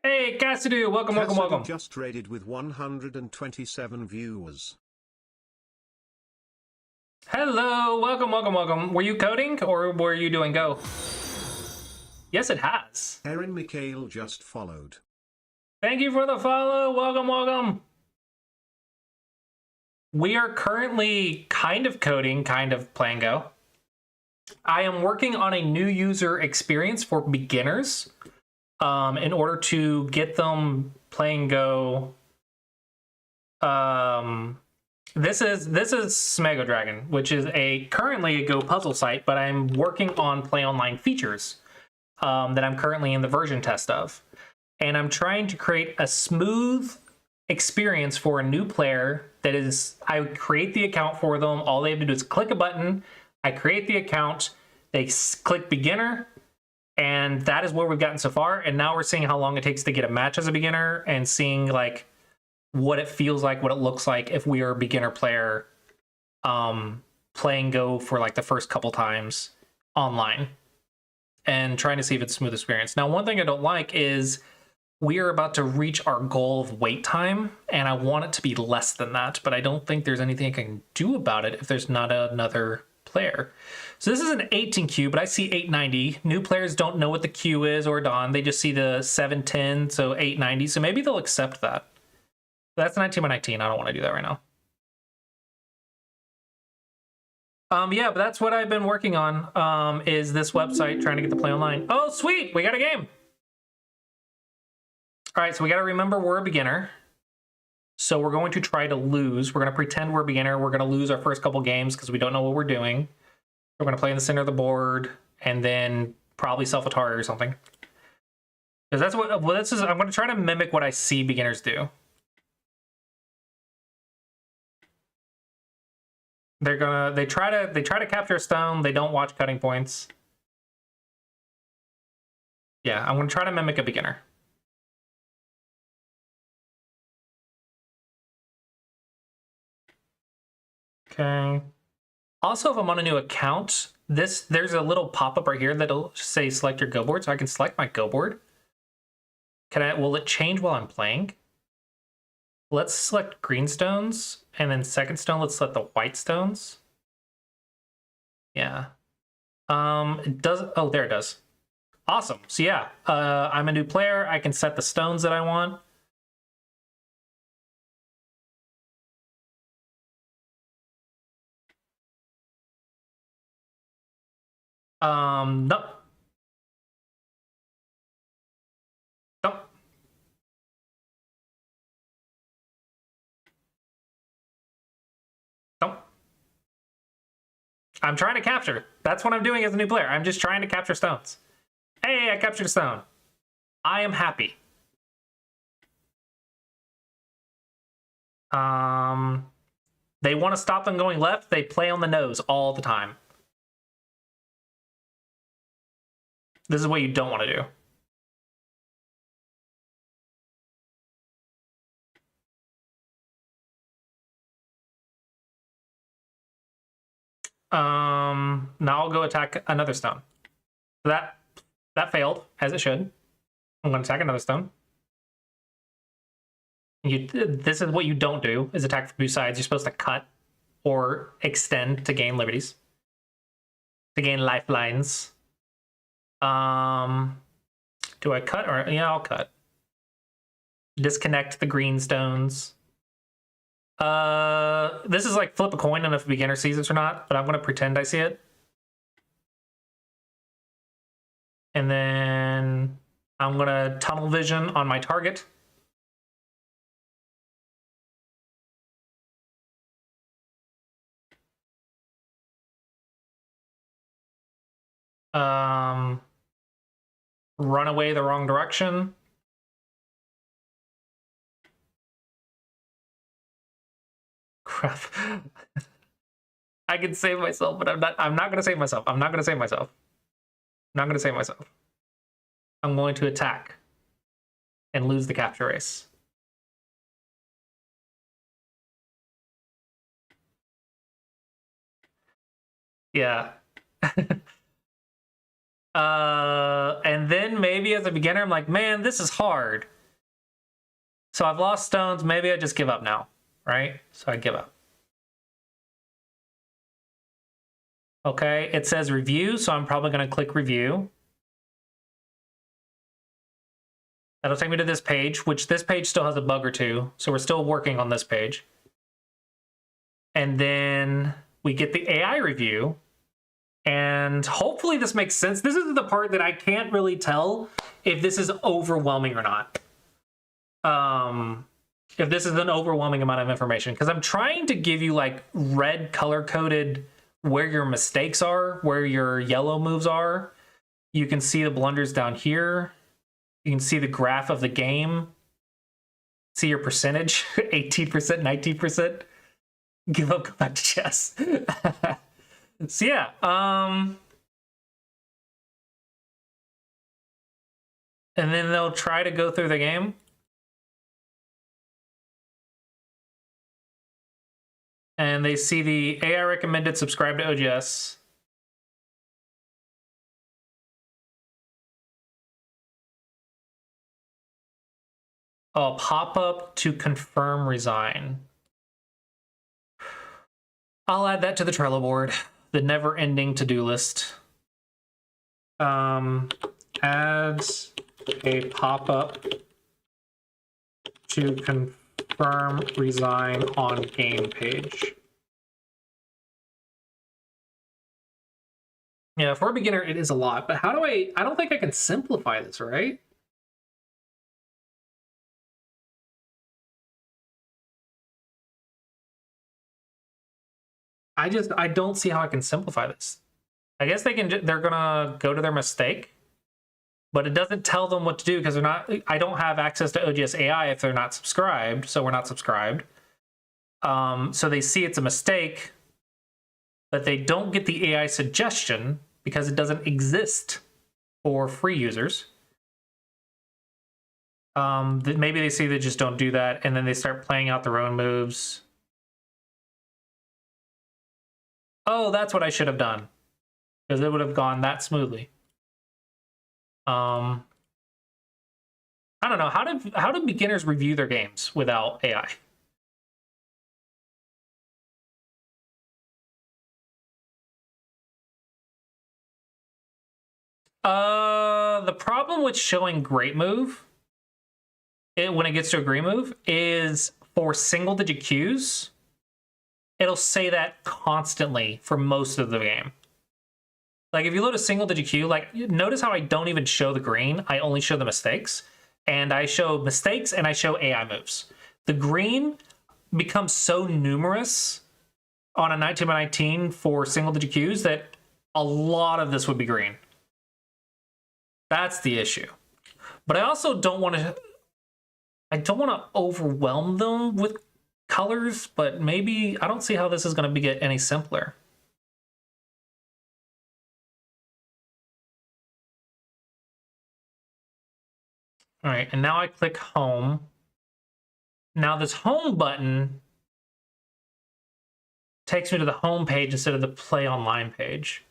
Hey, Cassidy, welcome, welcome.
Just raided with 127 viewers.
Hello, welcome. Were you coding or were you doing Go? Yes, it has.
Erin Mikhail just followed.
Thank you for the follow. Welcome. We are currently kind of coding, kind of playing Go. I am working on a new user experience for beginners in order to get them playing Go This is Smego Dragon, which is currently a Go puzzle site, but I'm working on Play Online features that I'm currently in the version test of. And I'm trying to create a smooth experience for a new player that is, I create the account for them. All they have to do is click a button. I create the account. They click beginner. And that is where we've gotten so far. And now we're seeing how long it takes to get a match as a beginner and seeing like what it feels like, what it looks like if we are a beginner player playing Go for like the first couple times online and trying to see if it's a smooth experience. Now, one thing I don't like is we are about to reach our goal of wait time, and I want it to be less than that, but I don't think there's anything I can do about it if there's not another player. So this is an 18 queue, but I see 890. New players don't know what the queue is or Dawn. They just see the 710, so 890. So maybe they'll accept that. That's 19 by 19. I don't want to do that right now. Yeah, but that's what I've been working on, is this website, trying to get the play online. Oh, sweet! We got a game! All right, so we got to remember we're a beginner. So we're going to try to lose. We're going to pretend we're a beginner. We're going to lose our first couple games because we don't know what we're doing. We're going to play in the center of the board and then probably self-Atari or something. Because that's what, well, this is, I'm going to try to mimic what I see beginners do. They try to capture a stone. They don't watch cutting points. Yeah, I'm going to try to mimic a beginner. Okay. Also, if I'm on a new account, there's a little pop-up right here that'll say select your Go board, so I can select my Go board. Will it change while I'm playing? Let's select green stones, and then second stone, let's select the white stones. Yeah. It does, oh, there it does. Awesome. So yeah, I'm a new player. I can set the stones that I want. Nope. Nope. Nope. I'm trying to capture. That's what I'm doing as a new player. I'm just trying to capture stones. Hey, I captured a stone. I am happy. They want to stop them going left. They play on the nose all the time. This is what you don't want to do. Now I'll go attack another stone. That failed, as it should. I'm going to attack another stone. This is what you don't do, is attack from two sides. You're supposed to cut or extend to gain liberties. To gain lifelines. Do I cut or yeah, I'll cut. Disconnect the green stones. This is like flip a coin and if a beginner sees it or not, but I'm gonna pretend I see it. And then I'm gonna tunnel vision on my target. Run away the wrong direction. Crap. I can save myself, but I'm not gonna save myself. I'm not gonna save myself. I'm not gonna save myself. I'm going to attack and lose the capture race. Yeah. And then maybe as a beginner, I'm like, man, this is hard. So I've lost stones. Maybe I just give up now, right? So I give up. Okay, it says review, so I'm probably going to click review. That'll take me to this page, which this page still has a bug or two. So we're still working on this page. And then we get the AI review. And hopefully this makes sense. This is the part that I can't really tell if this is overwhelming or not. if this is an overwhelming amount of information, because I'm trying to give you like red color coded where your mistakes are, where your yellow moves are. You can see the blunders down here. You can see the graph of the game. See your percentage, 18%, 19%. Give up, go back to chess. So yeah, and then they'll try to go through the game. And they see the AI recommended subscribe to OGS. Oh, pop up to confirm resign. I'll add that to the Trello board, the never-ending to-do list. Adds a pop-up to confirm resign on game page. Yeah, for a beginner, it is a lot, but how do I don't think I can simplify this, right? I don't see how I can simplify this. I guess they're gonna go to their mistake, but it doesn't tell them what to do because I don't have access to OGS AI if they're not subscribed, so we're not subscribed. So they see it's a mistake, but they don't get the AI suggestion because it doesn't exist for free users. Maybe they see they just don't do that, and then they start playing out their own moves. Oh, that's what I should have done, because it would have gone that smoothly. I don't know, how do beginners review their games without AI? The problem with showing great move, when it gets to a great move, is for single digit cues, it'll say that constantly for most of the game. Like if you load a single digit cue, like notice how I don't even show the green, I only show the mistakes. And I show mistakes and I show AI moves. The green becomes so numerous on a 19x19 for single digit cues that a lot of this would be green. That's the issue. But I also don't want to overwhelm them with colors, but maybe I don't see how this is going to get any simpler. All right, and now I click home. Now this home button takes me to the home page instead of the play online page.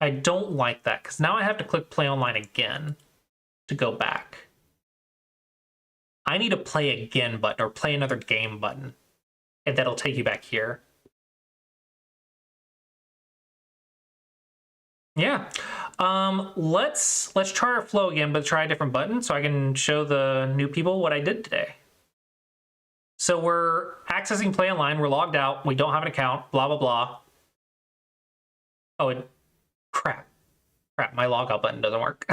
I don't like that because now I have to click play online again to go back. I need a play again button or play another game button, and that'll take you back here. Yeah. Let's try our flow again, but try a different button so I can show the new people what I did today. So we're accessing play online, we're logged out, we don't have an account, blah, blah, blah. Oh, crap, my logout button doesn't work.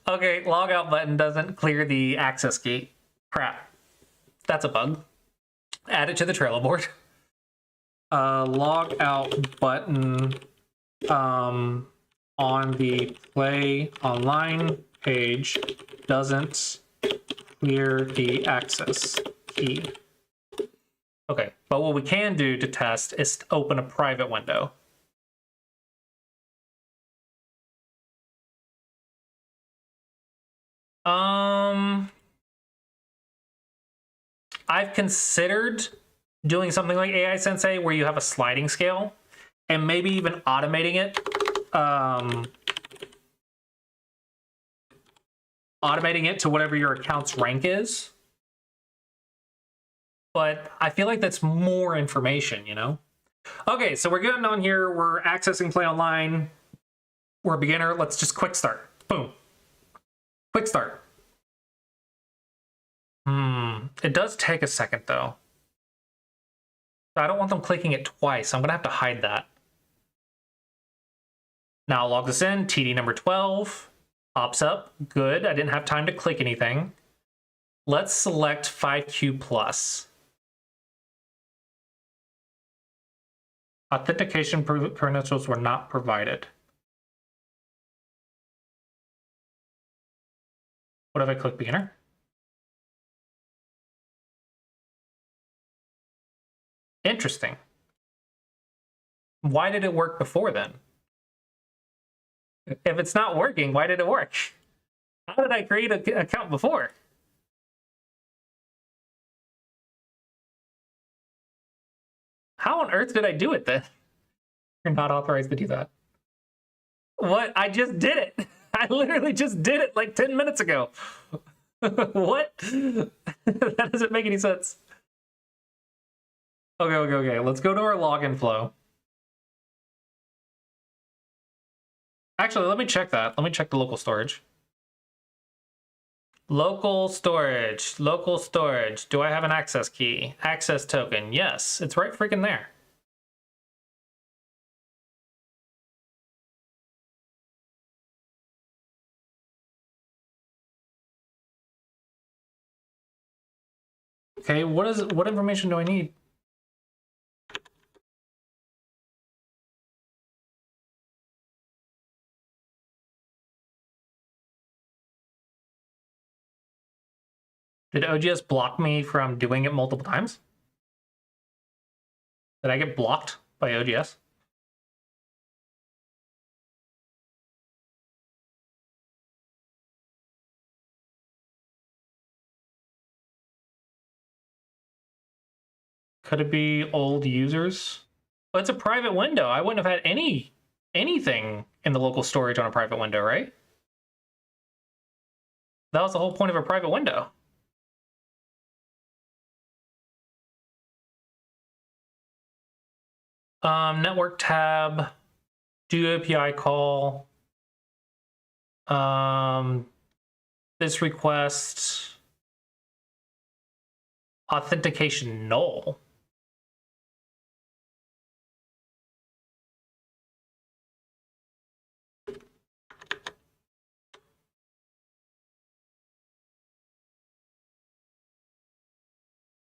Okay, logout button doesn't clear the access key. Crap, that's a bug. Add it to the Trello board. Logout button on the play online page doesn't clear the access key. Okay, but what we can do to test is open a private window. I've considered doing something like AI Sensei where you have a sliding scale and maybe even automating it. Automating it to whatever your account's rank is. But I feel like that's more information, you know? Okay, so we're getting on here. We're accessing play online. We're a beginner. Let's just quick start. Boom. Quick start. It does take a second, though. I don't want them clicking it twice. I'm going to have to hide that. Now I'll log this in. TD number 12 pops up. Good. I didn't have time to click anything. Let's select 5Q plus. Authentication credentials were not provided. What if I click beginner? Interesting. Why did it work before then? If it's not working, why did it work? How did I create an account before? How on earth did I do it then? You're not authorized to do that. What? I just did it. I literally just did it like 10 minutes ago. What? That doesn't make any sense. Okay. Let's go to our login flow. Actually, let me check that. Let me check the local storage. Local storage. Do I have an access key? Access token. Yes, it's right freaking there. Okay, what information do I need? Did OGS block me from doing it multiple times? Did I get blocked by OGS? Could it be old users? Well, it's a private window. I wouldn't have had anything in the local storage on a private window, right? That was the whole point of a private window. Network tab, do API call. This request, authentication null.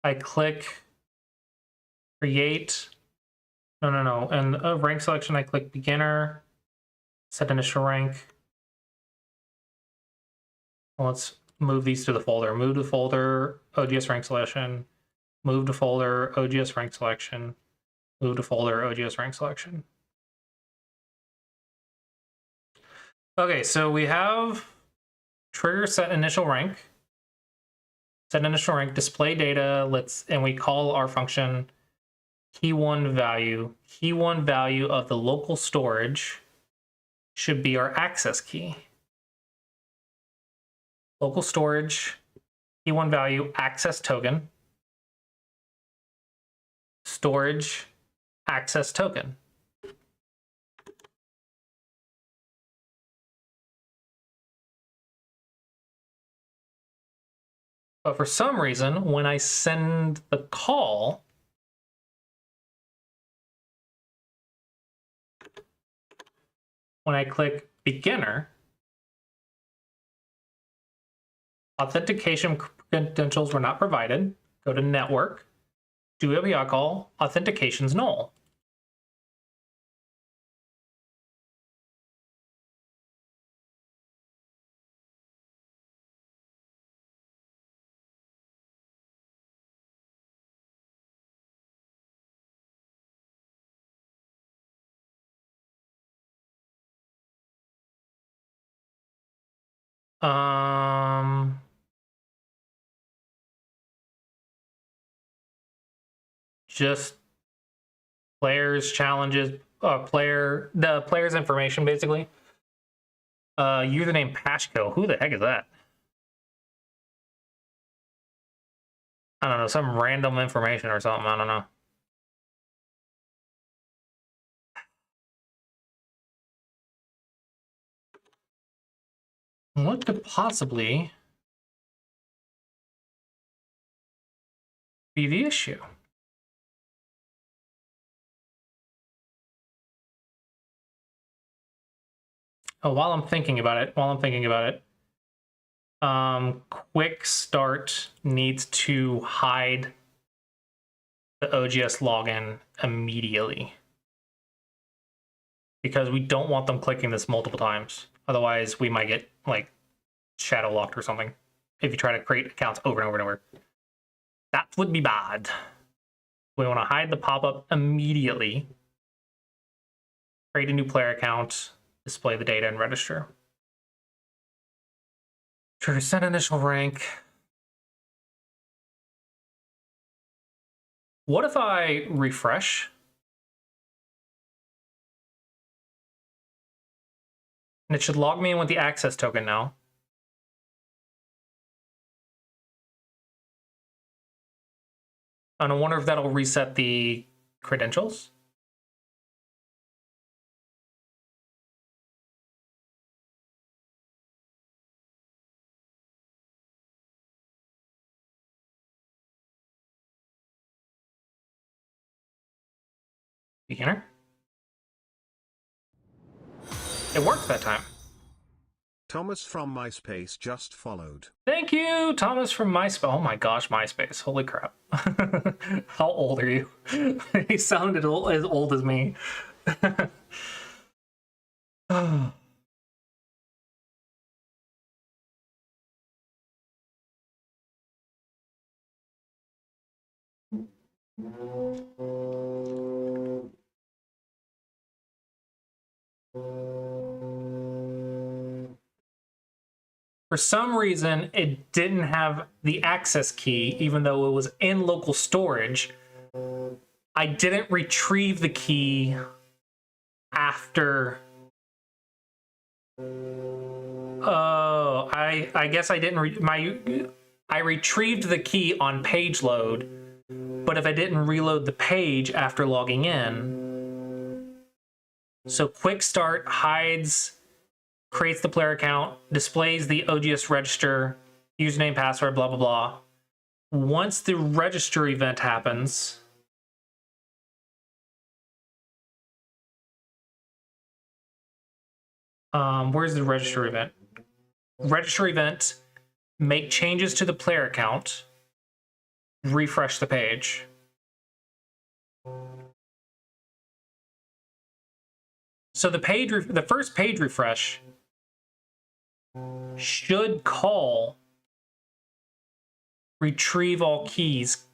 I click create. No. And rank selection, I click beginner, set initial rank. Well, let's move these to the folder. Move to folder, OGS rank selection. Move to folder, OGS rank selection. Move to folder, OGS rank selection. Okay, so we have trigger set initial rank. Set initial rank, display data, and we call our function key1 value. Key1 value of the local storage should be our access key. Local storage, key1 value, access token, storage, access token. But for some reason, when I send the call, when I click beginner, authentication credentials were not provided. Go to network, do API call, authentication's null. Just players challenges, the player's information basically. Username Pashko. Who the heck is that? I don't know, some random information or something. I don't know. What could possibly be the issue? Oh, while I'm thinking about it, Quick start needs to hide the OGS login immediately because we don't want them clicking this multiple times. Otherwise, we might get like shadow locked or something if you try to create accounts over and over and over. That would be bad. We want to hide the pop-up immediately. Create a new player account, display the data, and register. Trigger set initial rank. What if I refresh? And it should log me in with the access token now. And I wonder if that'll reset the credentials. Beginner. It worked that time.
Thomas from MySpace just followed.
Thank you, Thomas from MySpace. Oh my gosh, MySpace. Holy crap. How old are you? He sounded as old as me. For some reason, it didn't have the access key, even though it was in local storage. I didn't retrieve the key after. Oh, I guess I didn't. I retrieved the key on page load, but if I didn't reload the page after logging in, so quick start hides. Creates the player account, displays the OGS register, username, password, blah, blah, blah. Once the register event happens, where's the register event? Register event, make changes to the player account, refresh the page. So the first page refresh should call retrieve all keys,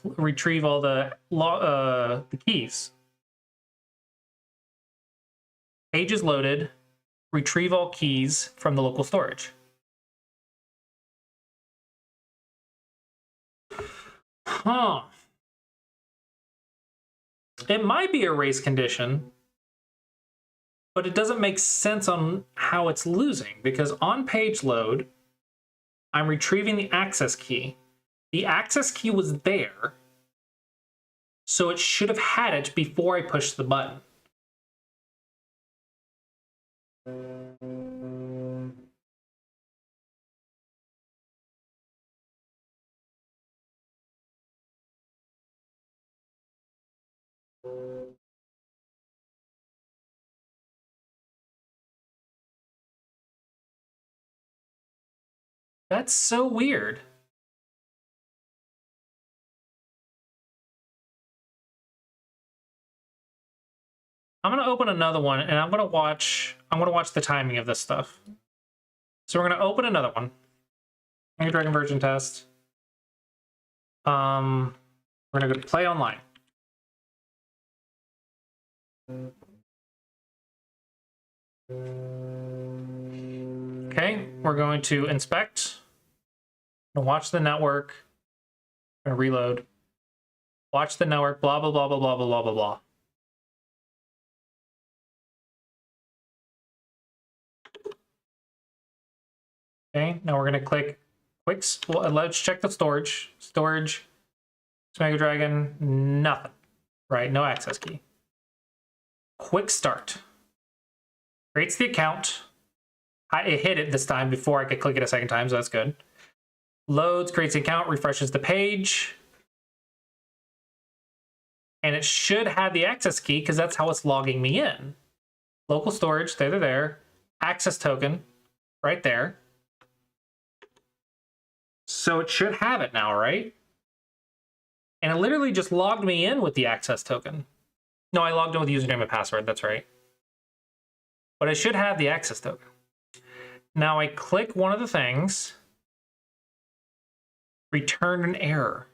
retrieve all the keys. Page is loaded, retrieve all keys from the local storage. Huh. It might be a race condition, but it doesn't make sense on how it's losing, because on page load, I'm retrieving the access key. The access key was there, so it should have had it before I pushed the button. That's so weird. I'm gonna open another one and I'm gonna watch the timing of this stuff. So we're gonna open another one. Hangin Dragon version test. We're gonna go to play online. Okay, we're going to inspect. Watch the network. Reload. Watch the network. Blah blah blah blah blah blah blah blah blah. Okay, now we're gonna click quick. Well, let's check the storage. Storage. Mega Dragon. Nothing. Right. No access key. Quick start. Creates the account. It hit it this time before I could click it a second time, so that's good. Loads, creates the account, refreshes the page. And it should have the access key because that's how it's logging me in. Local storage, there. Access token, right there. So it should have it now, right? And it literally just logged me in with the access token. No, I logged in with username and password, that's right. But I should have the access token. Now I click one of the things, return an error.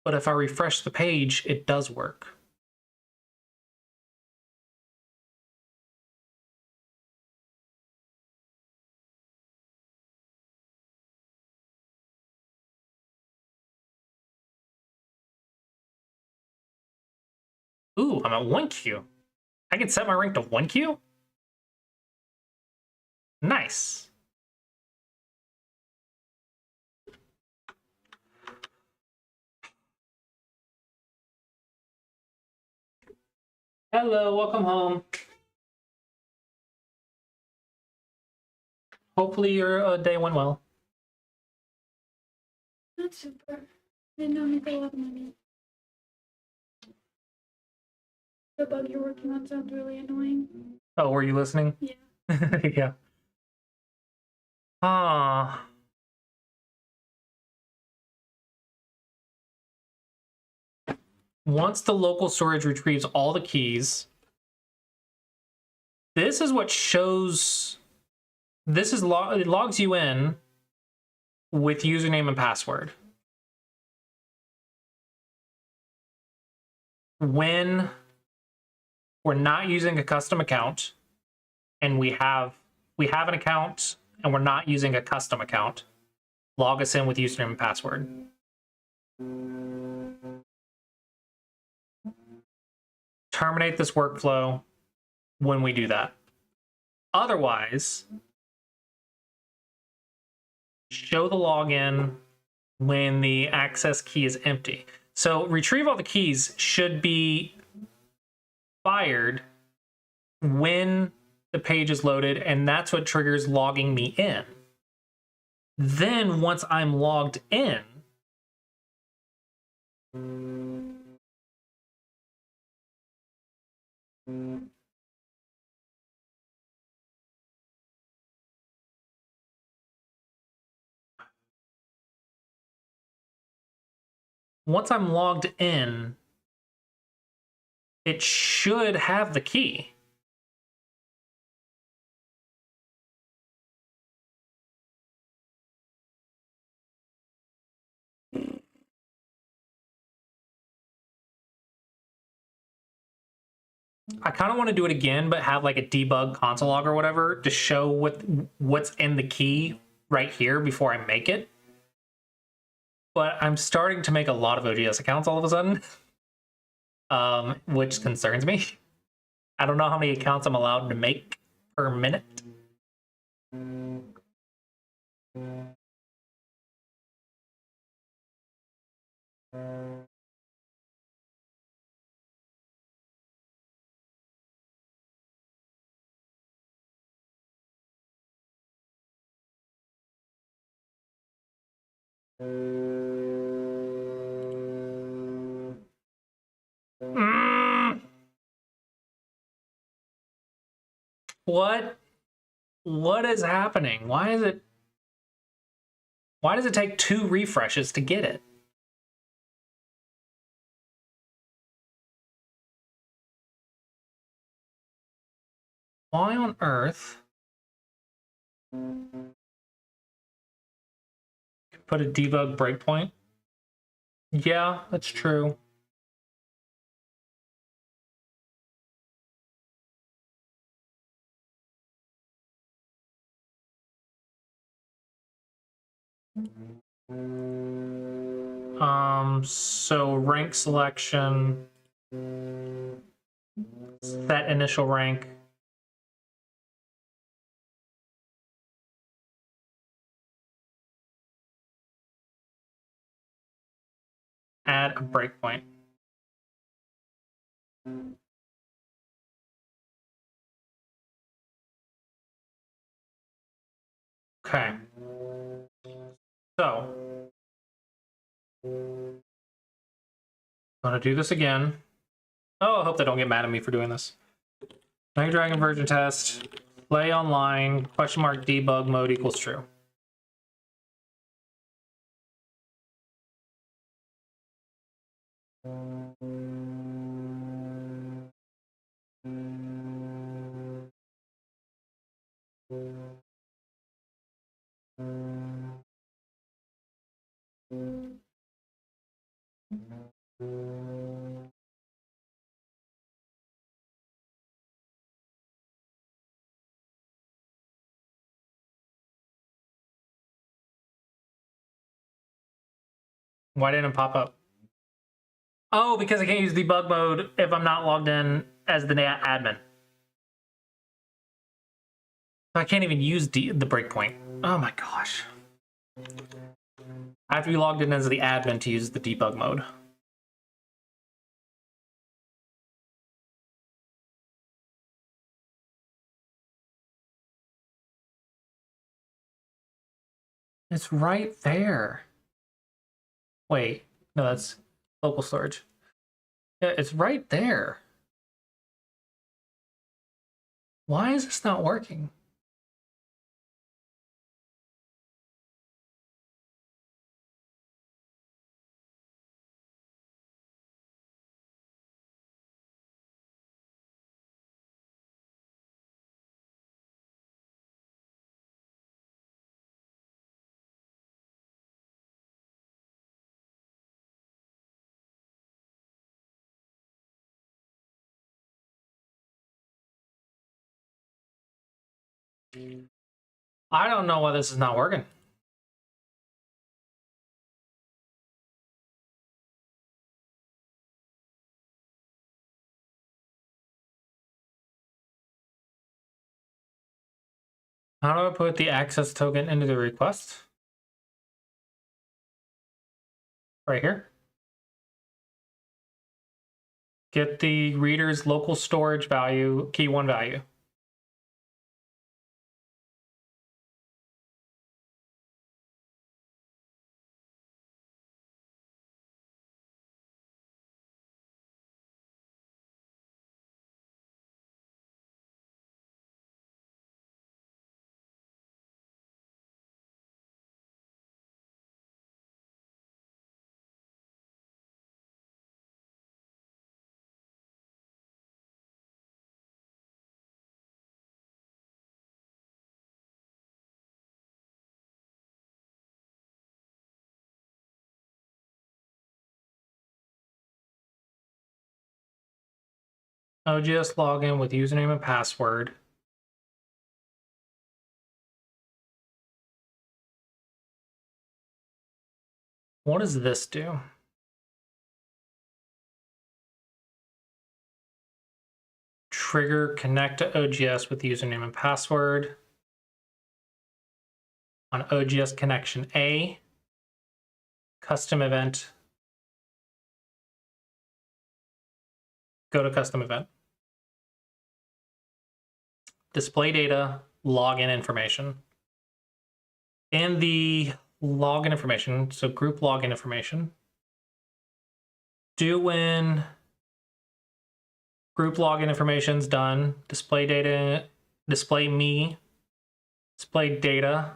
But if I refresh the page, it does work. Ooh, I'm at 1Q. I can set my rank to 1Q? Nice. Hello, welcome home. Hopefully your day went well.
Not super. Didn't know me for a lot of money. The bug you're working on sounds really annoying.
Oh, were you listening?
Yeah.
Yeah. Ah. Once the local storage retrieves all the keys, this is what shows. This is it logs you in with username and password. When we're not using a custom account and we have an account and we're not using a custom account, log us in with username and password. Terminate this workflow when we do that. Otherwise, show the login when the access key is empty. So retrieve all the keys should be fired when the page is loaded, and that's what triggers logging me in. Then once I'm logged in, it should have the key. I kind of want to do it again, but have like a debug console log or whatever to show what's in the key right here before I make it. But I'm starting to make a lot of OGS accounts all of a sudden, which concerns me. I don't know how many accounts I'm allowed to make per minute. What is happening? Why does it take 2 refreshes to get it? Why on earth? Put a debug breakpoint. Yeah, that's true. So rank selection, set initial rank. Add a breakpoint. Okay. So, I'm gonna do this again. Oh, I hope they don't get mad at me for doing this. Night Dragon version test. Play online, question mark, debug mode equals true. Why didn't it pop up? Oh, because I can't use debug mode if I'm not logged in as the admin. I can't even use the breakpoint. Oh my gosh. I have to be logged in as the admin to use the debug mode. It's right there. Wait, no, that's local storage. Yeah, it's right there. Why is this not working? I don't know why this is not working. How do I put the access token into the request? Right here. Get the reader's local storage value, key 1 value. OGS login with username and password. What does this do? Trigger connect to OGS with username and password. On OGS connection A, custom event. Go to custom event. Display data, login information. In the login information, so group login information, do when group login information is done, display data, display me, display data,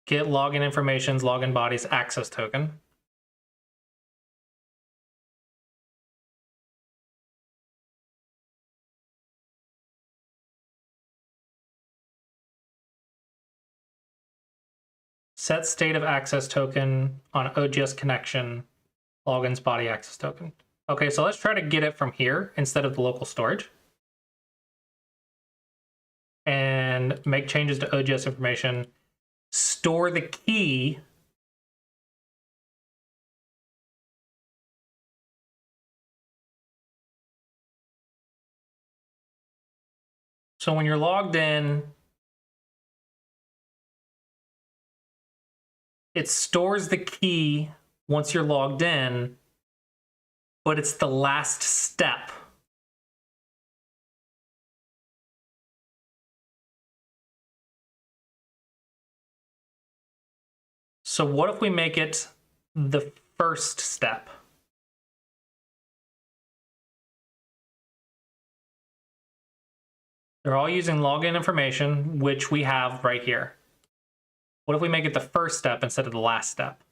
get login information's login body's access token. Set state of access token on OGS connection, login's body access token. Okay, so let's try to get it from here instead of the local storage. And make changes to OGS information. Store the key. So when you're logged in, it stores the key once you're logged in, but it's the last step. So what if we make it the first step? They're all using login information, which we have right here. What if we make it the first step instead of the last step?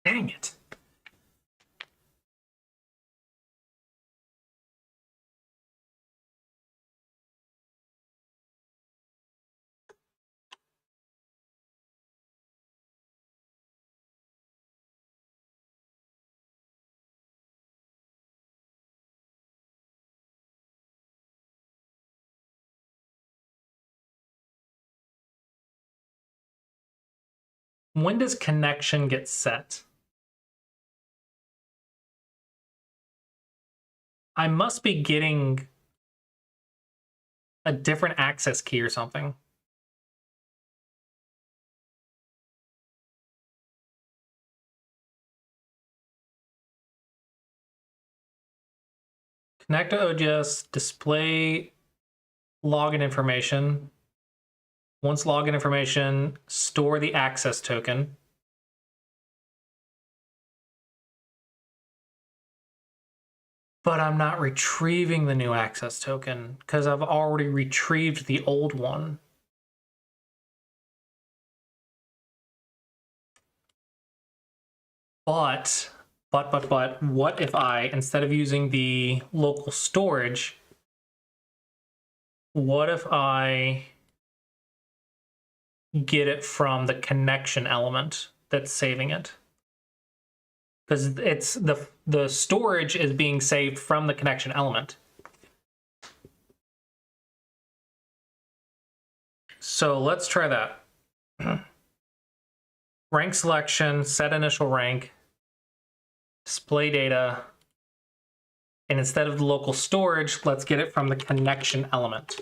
Dang it. When does connection get set? I must be getting a different access key or something. Connect to OGS, display login information. Once login information, store the access token. But I'm not retrieving the new access token because I've already retrieved the old one. But, what if I, instead of using the local storage, what if I get it from the connection element that's saving it? Because it's the storage is being saved from the connection element. So let's try that. Rank selection, set initial rank, display data, and instead of the local storage, let's get it from the connection element.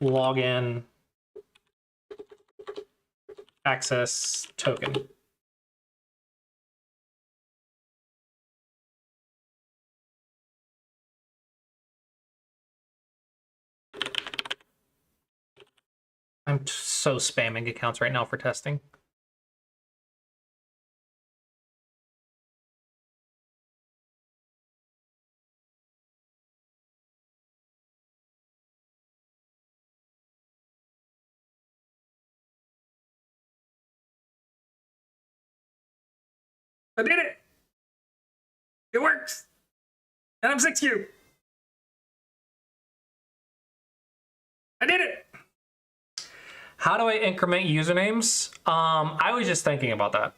Login access token. I'm so spamming accounts right now for testing. I did it! It works! And I'm 6Q! I did it! How do I increment usernames? I was just thinking about that.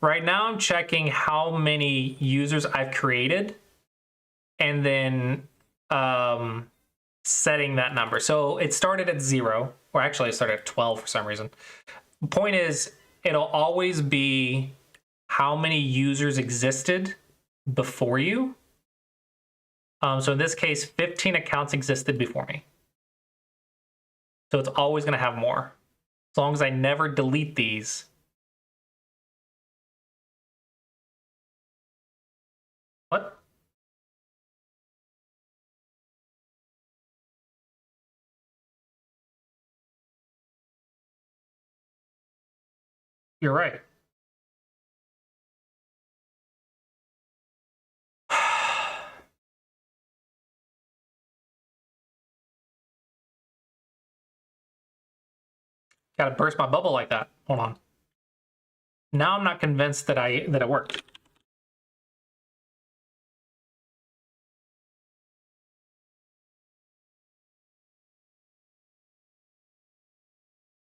Right now I'm checking how many users I've created and then setting that number. So it started at 0, or actually it started at 12 for some reason. The point is, it'll always be how many users existed before you. So in this case, 15 accounts existed before me. So it's always going to have more. As long as I never delete these. What? You're right. Gotta burst my bubble like that. Hold on. Now I'm not convinced that it worked.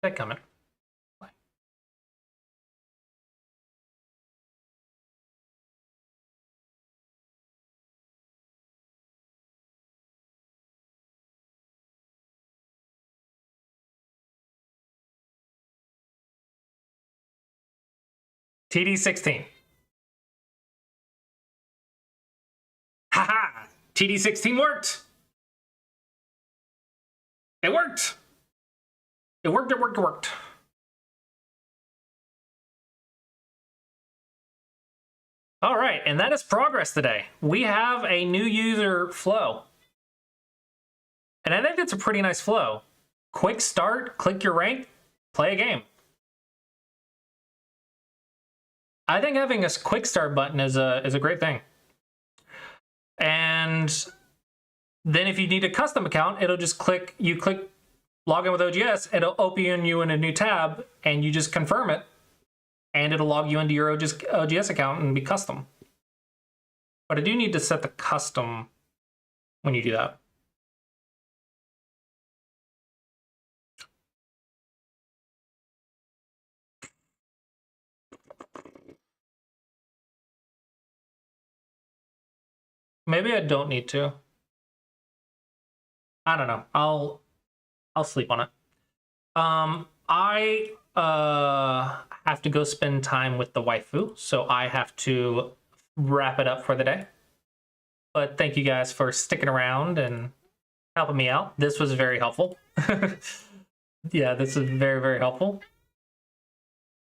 That coming. TD16. Haha! TD16 worked! worked. It worked, it worked, it worked. All right, and that is progress today. We have a new user flow. And I think it's a pretty nice flow. Quick start, click your rank, play a game. I think having a quick start button is a great thing. And then if you need a custom account, it'll just click log in with OGS, it'll open you in a new tab, and you just confirm it, and it'll log you into your OGS account and be custom. But I do need to set the custom when you do that. Maybe I don't need to. I don't know. I'll sleep on it. I have to go spend time with the waifu, so I have to wrap it up for the day. But thank you guys for sticking around and helping me out. This was very helpful. Yeah, this is very, very helpful.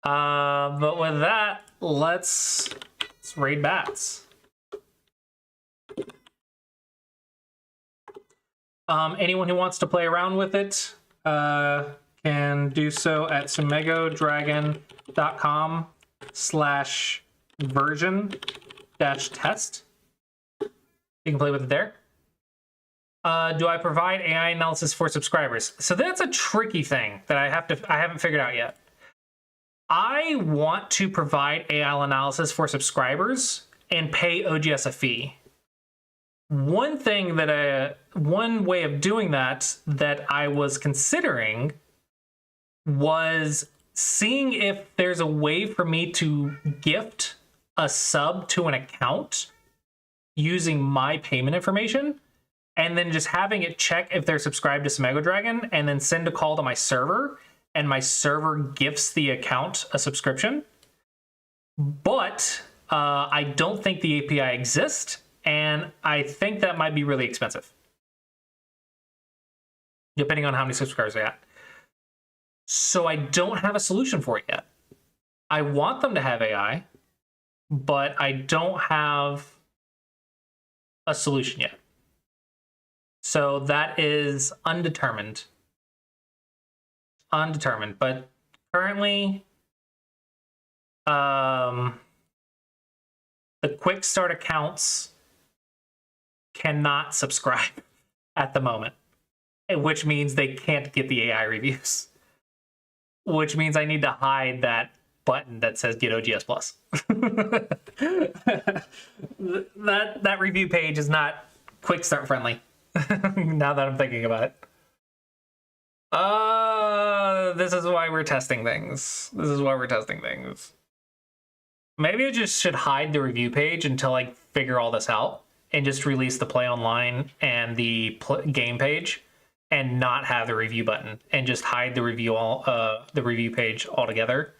But with that, let's raid bats. Anyone who wants to play around with it can do so at sumegodragon.com/version-test. You can play with it there. Do I provide AI analysis for subscribers? So that's a tricky thing that I haven't figured out yet. I want to provide AI analysis for subscribers and pay OGS a fee. One way of doing that I was considering was seeing if there's a way for me to gift a sub to an account using my payment information, and then just having it check if they're subscribed to Sumego Dragon, and then send a call to my server, and my server gifts the account a subscription. But I don't think the API exists, and I think that might be really expensive, depending on how many subscribers I got. So I don't have a solution for it yet. I want them to have AI, but I don't have a solution yet. So that is undetermined. But currently, the quick start accounts cannot subscribe at the moment, which means they can't get the AI reviews, which means I need to hide that button that says get OGS plus. that review page is not quick start friendly. Now that I'm thinking about it. This is why we're testing things. Maybe I just should hide the review page until I figure all this out, and just release the play online and the game page, and not have the review button, and just hide the review page altogether,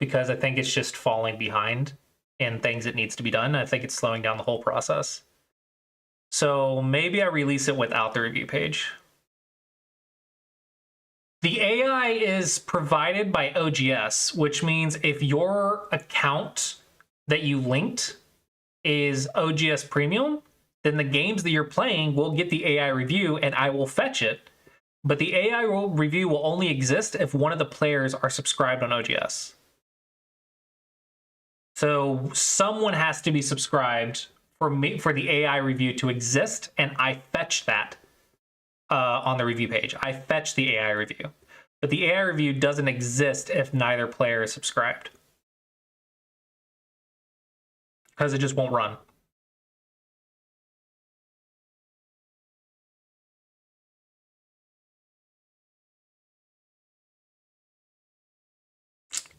because I think it's just falling behind in things that needs to be done. I think it's slowing down the whole process. So maybe I release it without the review page. The AI is provided by OGS, which means if your account that you linked is OGS Premium, then the games that you're playing will get the AI review, and I will fetch it. But the AI review will only exist if one of the players are subscribed on OGS. So someone has to be subscribed for the AI review to exist, and I fetch that on the review page. I fetch the AI review. But the AI review doesn't exist if neither player is subscribed, because it just won't run.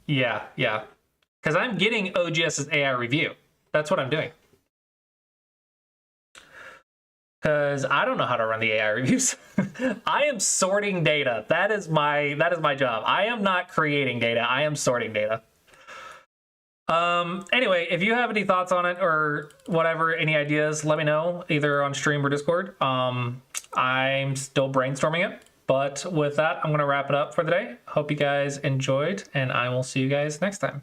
Yeah. Because I'm getting OGS's AI review. That's what I'm doing. Because I don't know how to run the AI reviews. I am sorting data. That is my job. I am not creating data. I am sorting data. Anyway, if you have any thoughts on it or whatever, any ideas, let me know, either on stream or Discord. I'm still brainstorming it, But with that, I'm going to wrap it up for the day. Hope you guys enjoyed, and I will see you guys next time.